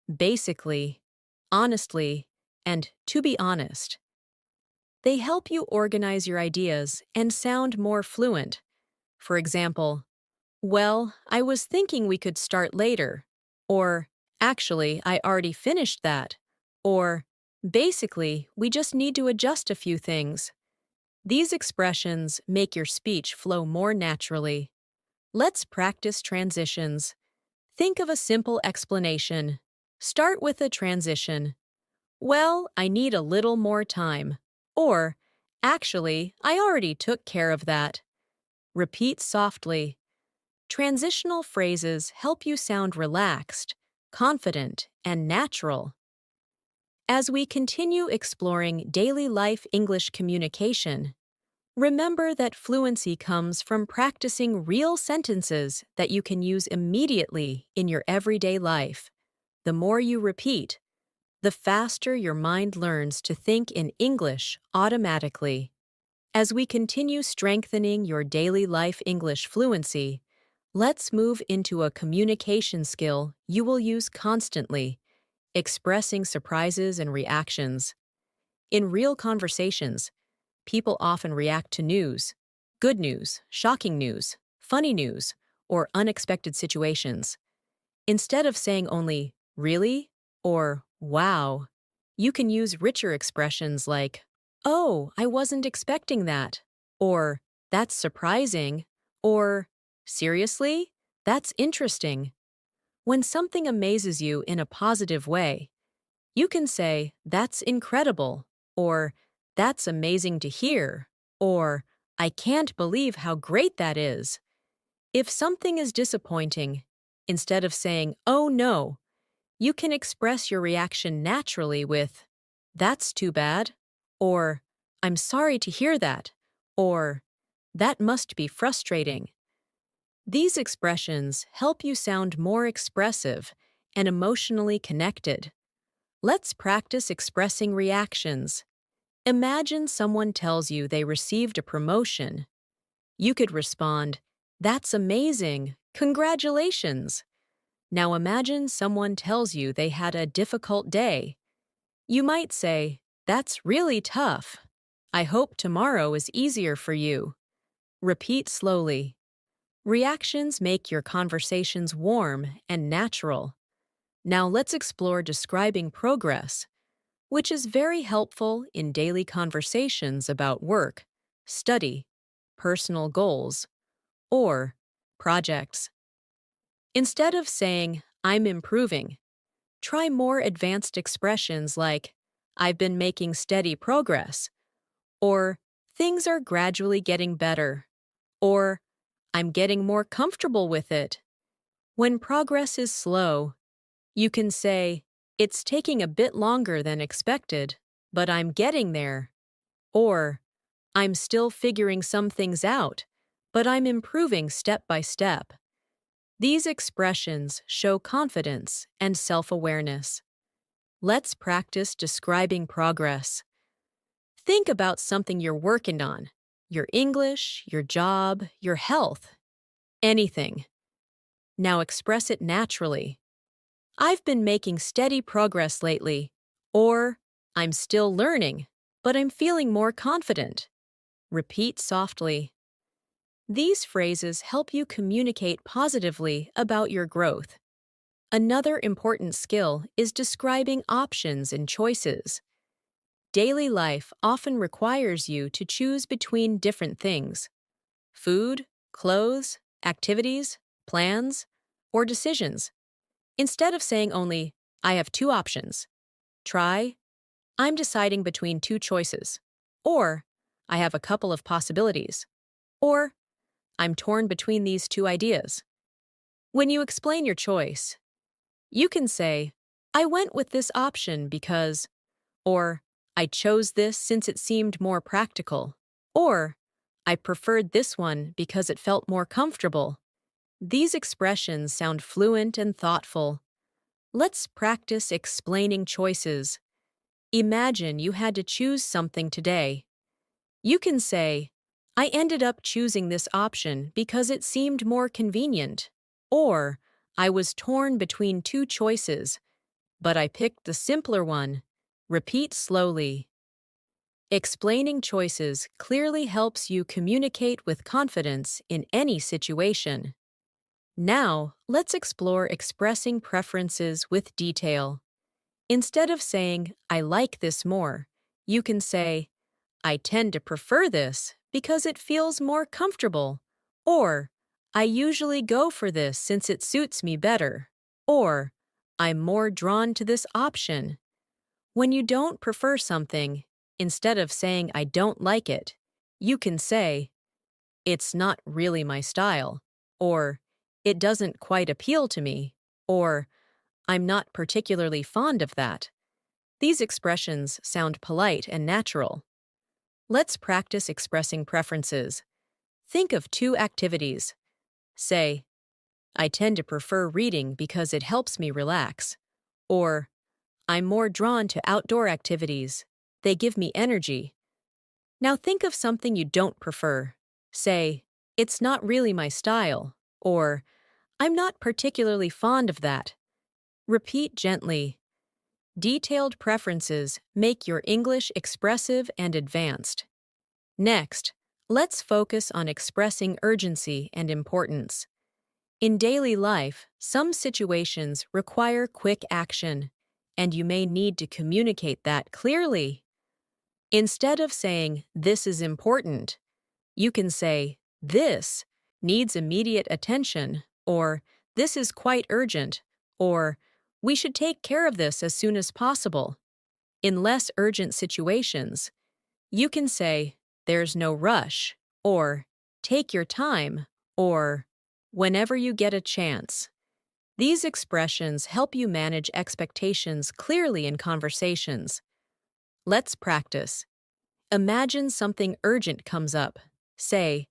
basically, honestly, and to be honest. They help you organize your ideas and sound more fluent. For example, well, I was thinking we could start later. Or, actually, I already finished that. Or, basically, we just need to adjust a few things. These expressions make your speech flow more naturally. Let's practice transitions. Think of a simple explanation. Start with a transition. Well, I need a little more time. Or, actually, I already took care of that. Repeat softly. Transitional phrases help you sound relaxed, confident, and natural. As we continue exploring daily life English communication, remember that fluency comes from practicing real sentences that you can use immediately in your everyday life. The more you repeat, the faster your mind learns to think in English automatically. As we continue strengthening your daily life English fluency, let's move into a communication skill you will use constantly, expressing surprises and reactions. In real conversations, people often react to news, good news, shocking news, funny news, or unexpected situations. Instead of saying only, really, or wow, you can use richer expressions like, oh, I wasn't expecting that, or that's surprising, or seriously, that's interesting. When something amazes you in a positive way, you can say, that's incredible, or that's amazing to hear, or I can't believe how great that is. If something is disappointing, instead of saying, oh no, you can express your reaction naturally with, that's too bad, or I'm sorry to hear that, or that must be frustrating. These expressions help you sound more expressive and emotionally connected. Let's practice expressing reactions. Imagine someone tells you they received a promotion. You could respond, that's amazing, congratulations. Now imagine someone tells you they had a difficult day. You might say, that's really tough. I hope tomorrow is easier for you. Repeat slowly. Reactions make your conversations warm and natural. Now let's explore describing progress, which is very helpful in daily conversations about work, study, personal goals, or projects. Instead of saying, I'm improving, try more advanced expressions like, I've been making steady progress, or things are gradually getting better, or I'm getting more comfortable with it. When progress is slow, you can say, it's taking a bit longer than expected, but I'm getting there. Or, I'm still figuring some things out, but I'm improving step by step. These expressions show confidence and self-awareness. Let's practice describing progress. Think about something you're working on: your English, your job, your health, anything. Now express it naturally. I've been making steady progress lately. Or, I'm still learning, but I'm feeling more confident. Repeat softly. These phrases help you communicate positively about your growth. Another important skill is describing options and choices. Daily life often requires you to choose between different things: food, clothes, activities, plans, or decisions. Instead of saying only, I have two options, try, I'm deciding between two choices. Or, I have a couple of possibilities. Or, I'm torn between these two ideas. When you explain your choice, you can say, I went with this option because, or I chose this since it seemed more practical, or I preferred this one because it felt more comfortable. These expressions sound fluent and thoughtful. Let's practice explaining choices. Imagine you had to choose something today. You can say, I ended up choosing this option because it seemed more convenient. Or, I was torn between two choices, but I picked the simpler one. Repeat slowly. Explaining choices clearly helps you communicate with confidence in any situation. Now, let's explore expressing preferences with detail. Instead of saying, I like this more, you can say, I tend to prefer this because it feels more comfortable. Or, I usually go for this since it suits me better. Or, I'm more drawn to this option. When you don't prefer something, instead of saying I don't like it, you can say, it's not really my style, or it doesn't quite appeal to me, or I'm not particularly fond of that. These expressions sound polite and natural. Let's practice expressing preferences. Think of two activities. Say, I tend to prefer reading because it helps me relax. Or, I'm more drawn to outdoor activities. They give me energy. Now think of something you don't prefer. Say, it's not really my style. Or, I'm not particularly fond of that. Repeat gently. Detailed preferences make your English expressive and advanced. Next, let's focus on expressing urgency and importance. In daily life, some situations require quick action, and you may need to communicate that clearly. Instead of saying, this is important, you can say, this needs immediate attention, or this is quite urgent, or we should take care of this as soon as possible. In less urgent situations, you can say, there's no rush, or take your time, or whenever you get a chance. These expressions help you manage expectations clearly in conversations. Let's practice. Imagine something urgent comes up. Say,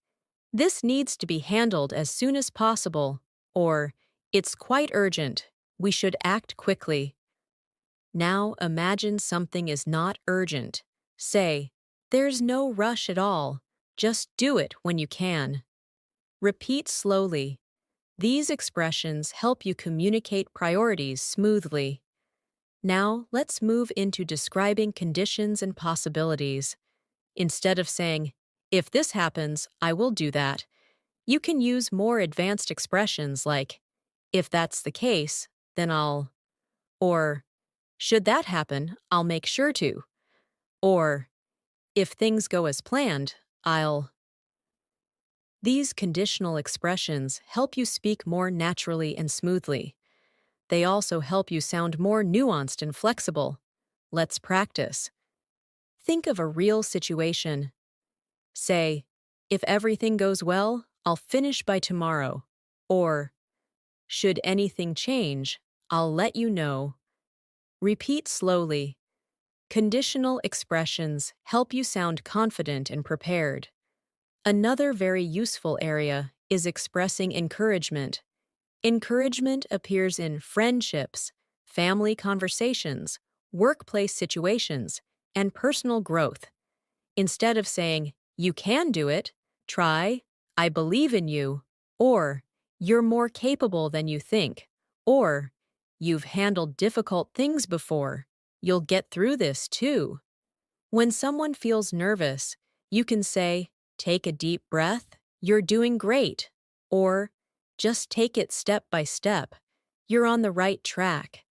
this needs to be handled as soon as possible, or it's quite urgent. We should act quickly. Now imagine something is not urgent. Say, there's no rush at all. Just do it when you can. Repeat slowly. These expressions help you communicate priorities smoothly. Now let's move into describing conditions and possibilities. Instead of saying, if this happens, I will do that, you can use more advanced expressions like, if that's the case, then I'll, or should that happen, I'll make sure to, or if things go as planned, I'll. These conditional expressions help you speak more naturally and smoothly. They also help you sound more nuanced and flexible. Let's practice. Think of a real situation. Say, if everything goes well, I'll finish by tomorrow. Or, should anything change, I'll let you know. Repeat slowly. Conditional expressions help you sound confident and prepared. Another very useful area is expressing encouragement. Encouragement appears in friendships, family conversations, workplace situations, and personal growth. Instead of saying, "You can do it," try, "I believe in you," or "You're more capable than you think," or "You've handled difficult things before. You'll get through this too." When someone feels nervous, you can say, "Take a deep breath, you're doing great," or "Just take it step by step, you're on the right track."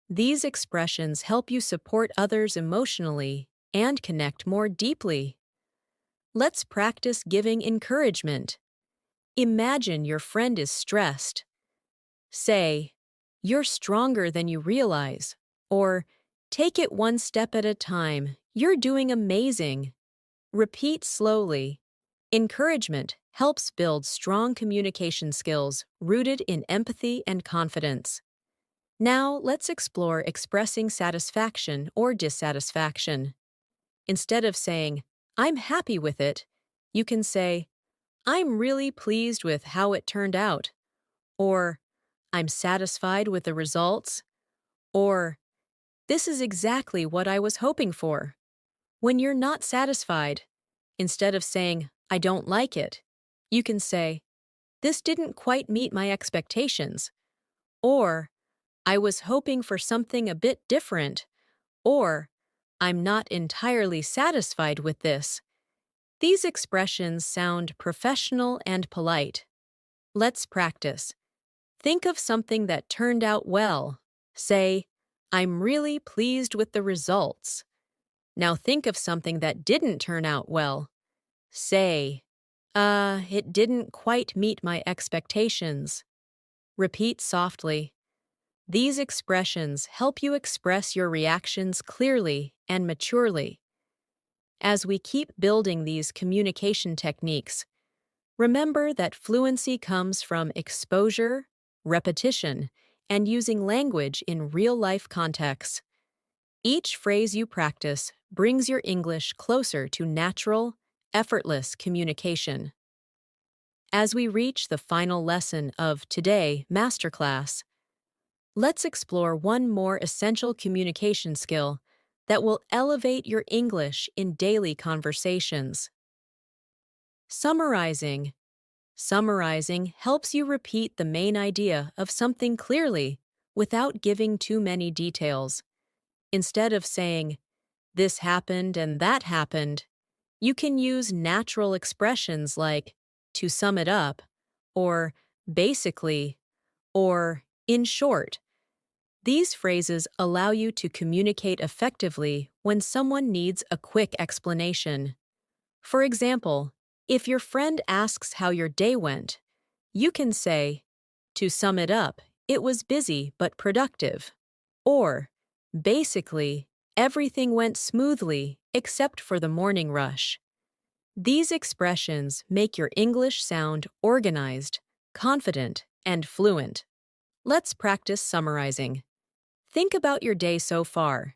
These expressions help you support others emotionally and connect more deeply. Let's practice giving encouragement. Imagine your friend is stressed. Say, "You're stronger than you realize," or "Take it one step at a time, you're doing amazing." Repeat slowly. Encouragement helps build strong communication skills rooted in empathy and confidence. Now, let's explore expressing satisfaction or dissatisfaction. Instead of saying, "I'm happy with it," you can say, "I'm really pleased with how it turned out," or "I'm satisfied with the results," or "This is exactly what I was hoping for." When you're not satisfied, instead of saying, "I don't like it," you can say, "This didn't quite meet my expectations," or "I was hoping for something a bit different," or "I'm not entirely satisfied with this." These expressions sound professional and polite. Let's practice. Think of something that turned out well. Say, "I'm really pleased with the results." Now think of something that didn't turn out well. Say, "It didn't quite meet my expectations." Repeat softly. These expressions help you express your reactions clearly and maturely. As we keep building these communication techniques, remember that fluency comes from exposure, repetition, and using language in real-life contexts. Each phrase you practice brings your English closer to natural, effortless communication. As we reach the final lesson of Today Masterclass, let's explore one more essential communication skill that will elevate your English in daily conversations. Summarizing. Summarizing helps you repeat the main idea of something clearly without giving too many details. Instead of saying, "This happened and that happened," you can use natural expressions like "to sum it up," or "basically," or "in short." These phrases allow you to communicate effectively when someone needs a quick explanation. For example, if your friend asks how your day went, you can say, "To sum it up, it was busy but productive." Or, "Basically, everything went smoothly except for the morning rush." These expressions make your English sound organized, confident, and fluent. Let's practice summarizing. Think about your day so far.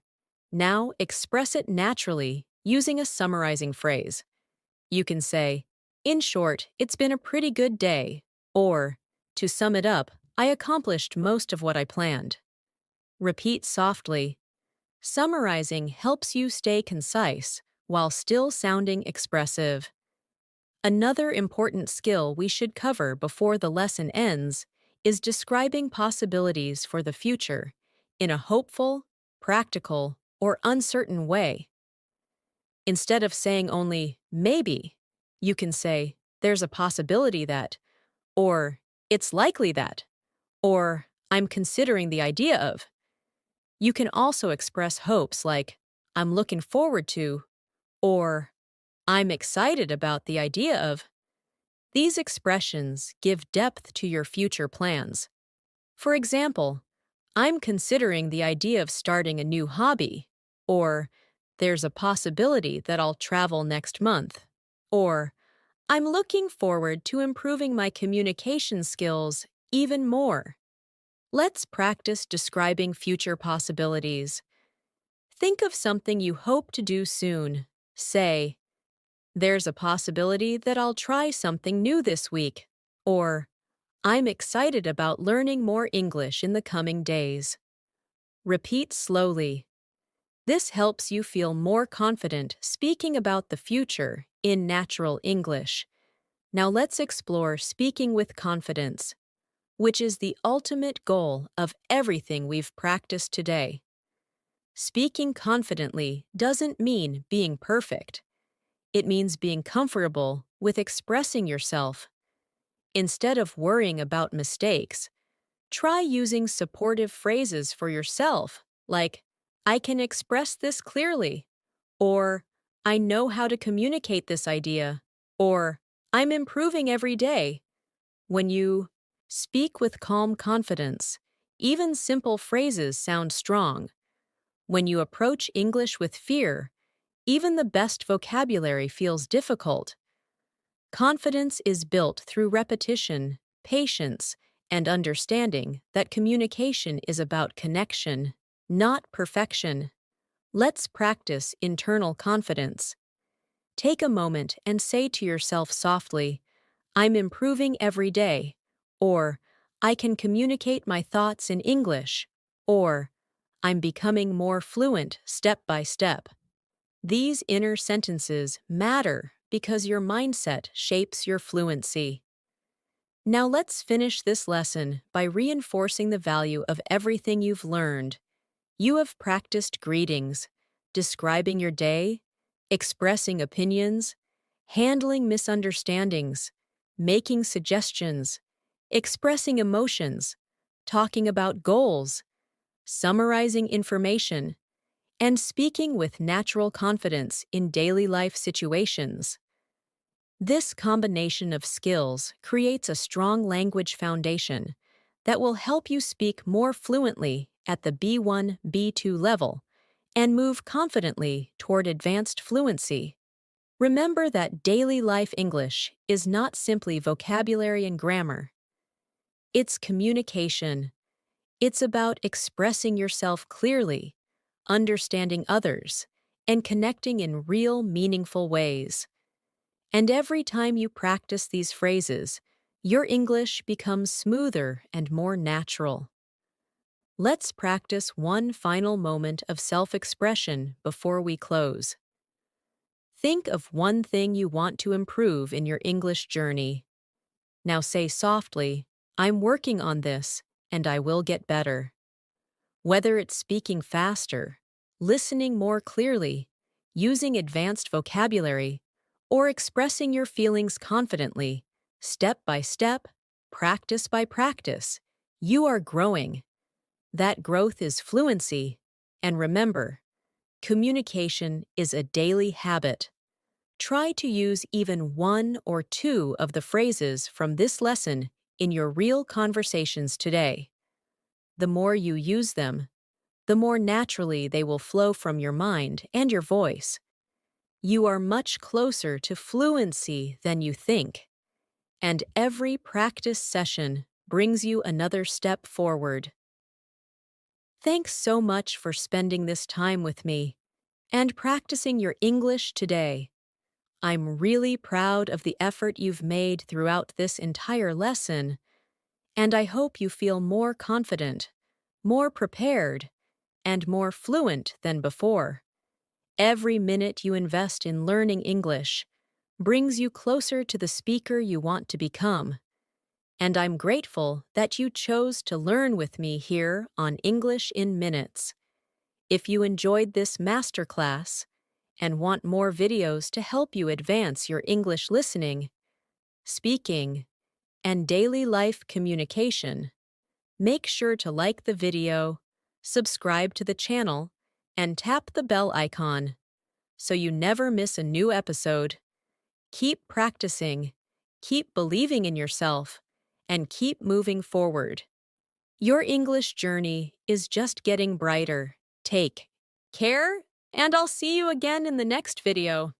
Now express it naturally using a summarizing phrase. You can say, "In short, it's been a pretty good day," or, "To sum it up, I accomplished most of what I planned." Repeat softly. Summarizing helps you stay concise while still sounding expressive. Another important skill we should cover before the lesson ends is describing possibilities for the future in a hopeful, practical, or uncertain way. Instead of saying only "maybe," you can say "there's a possibility that," or "it's likely that," or "I'm considering the idea of." You can also express hopes like "I'm looking forward to," or "I'm excited about the idea of." These expressions give depth to your future plans. For example, "I'm considering the idea of starting a new hobby," or "There's a possibility that I'll travel next month," or "I'm looking forward to improving my communication skills even more." Let's practice describing future possibilities. Think of something you hope to do soon. Say, "There's a possibility that I'll try something new this week," or I'm excited about learning more English in the coming days. Repeat slowly. This helps you feel more confident speaking about the future in natural English. Now let's explore speaking with confidence, which is the ultimate goal of everything we've practiced today. Speaking confidently doesn't mean being perfect. It means being comfortable with expressing yourself. Instead of worrying about mistakes, try using supportive phrases for yourself, like, I can express this clearly, or I know how to communicate this idea, or I'm improving every day. When you speak with calm confidence, even simple phrases sound strong. When you approach English with fear, even the best vocabulary feels difficult. Confidence is built through repetition, patience, and understanding that communication is about connection, not perfection. Let's practice internal confidence. Take a moment and say to yourself softly, I'm improving every day, or I can communicate my thoughts in English, or I'm becoming more fluent step by step. These inner sentences matter because your mindset shapes your fluency. Now let's finish this lesson by reinforcing the value of everything you've learned. You have practiced greetings, describing your day, expressing opinions, handling misunderstandings, making suggestions, expressing emotions, talking about goals, summarizing information, and speaking with natural confidence in daily life situations. This combination of skills creates a strong language foundation that will help you speak more fluently at the B1, B2 level and move confidently toward advanced fluency. Remember that daily life English is not simply vocabulary and grammar. It's communication. It's about expressing yourself clearly, understanding others, and connecting in real, meaningful ways. And every time you practice these phrases, your English becomes smoother and more natural. Let's practice one final moment of self-expression before we close. Think of one thing you want to improve in your English journey. Now say softly, I'm working on this, and I will get better. Whether it's speaking faster, listening more clearly, using advanced vocabulary, or expressing your feelings confidently, step by step, practice by practice, you are growing. That growth is fluency. And remember, communication is a daily habit. Try to use even one or two of the phrases from this lesson in your real conversations today. The more you use them, the more naturally they will flow from your mind and your voice. You are much closer to fluency than you think, and every practice session brings you another step forward. Thanks so much for spending this time with me and practicing your English today. I'm really proud of the effort you've made throughout this entire lesson, and I hope you feel more confident, more prepared, and more fluent than before. Every minute you invest in learning English brings you closer to the speaker you want to become. And I'm grateful that you chose to learn with me here on English in Minutes. If you enjoyed this masterclass and want more videos to help you advance your English listening, speaking, and daily life communication, make sure to like the video, subscribe to the channel, and tap the bell icon so you never miss a new episode. Keep practicing, keep believing in yourself, and keep moving forward. Your English journey is just getting brighter. Take care, and I'll see you again in the next video.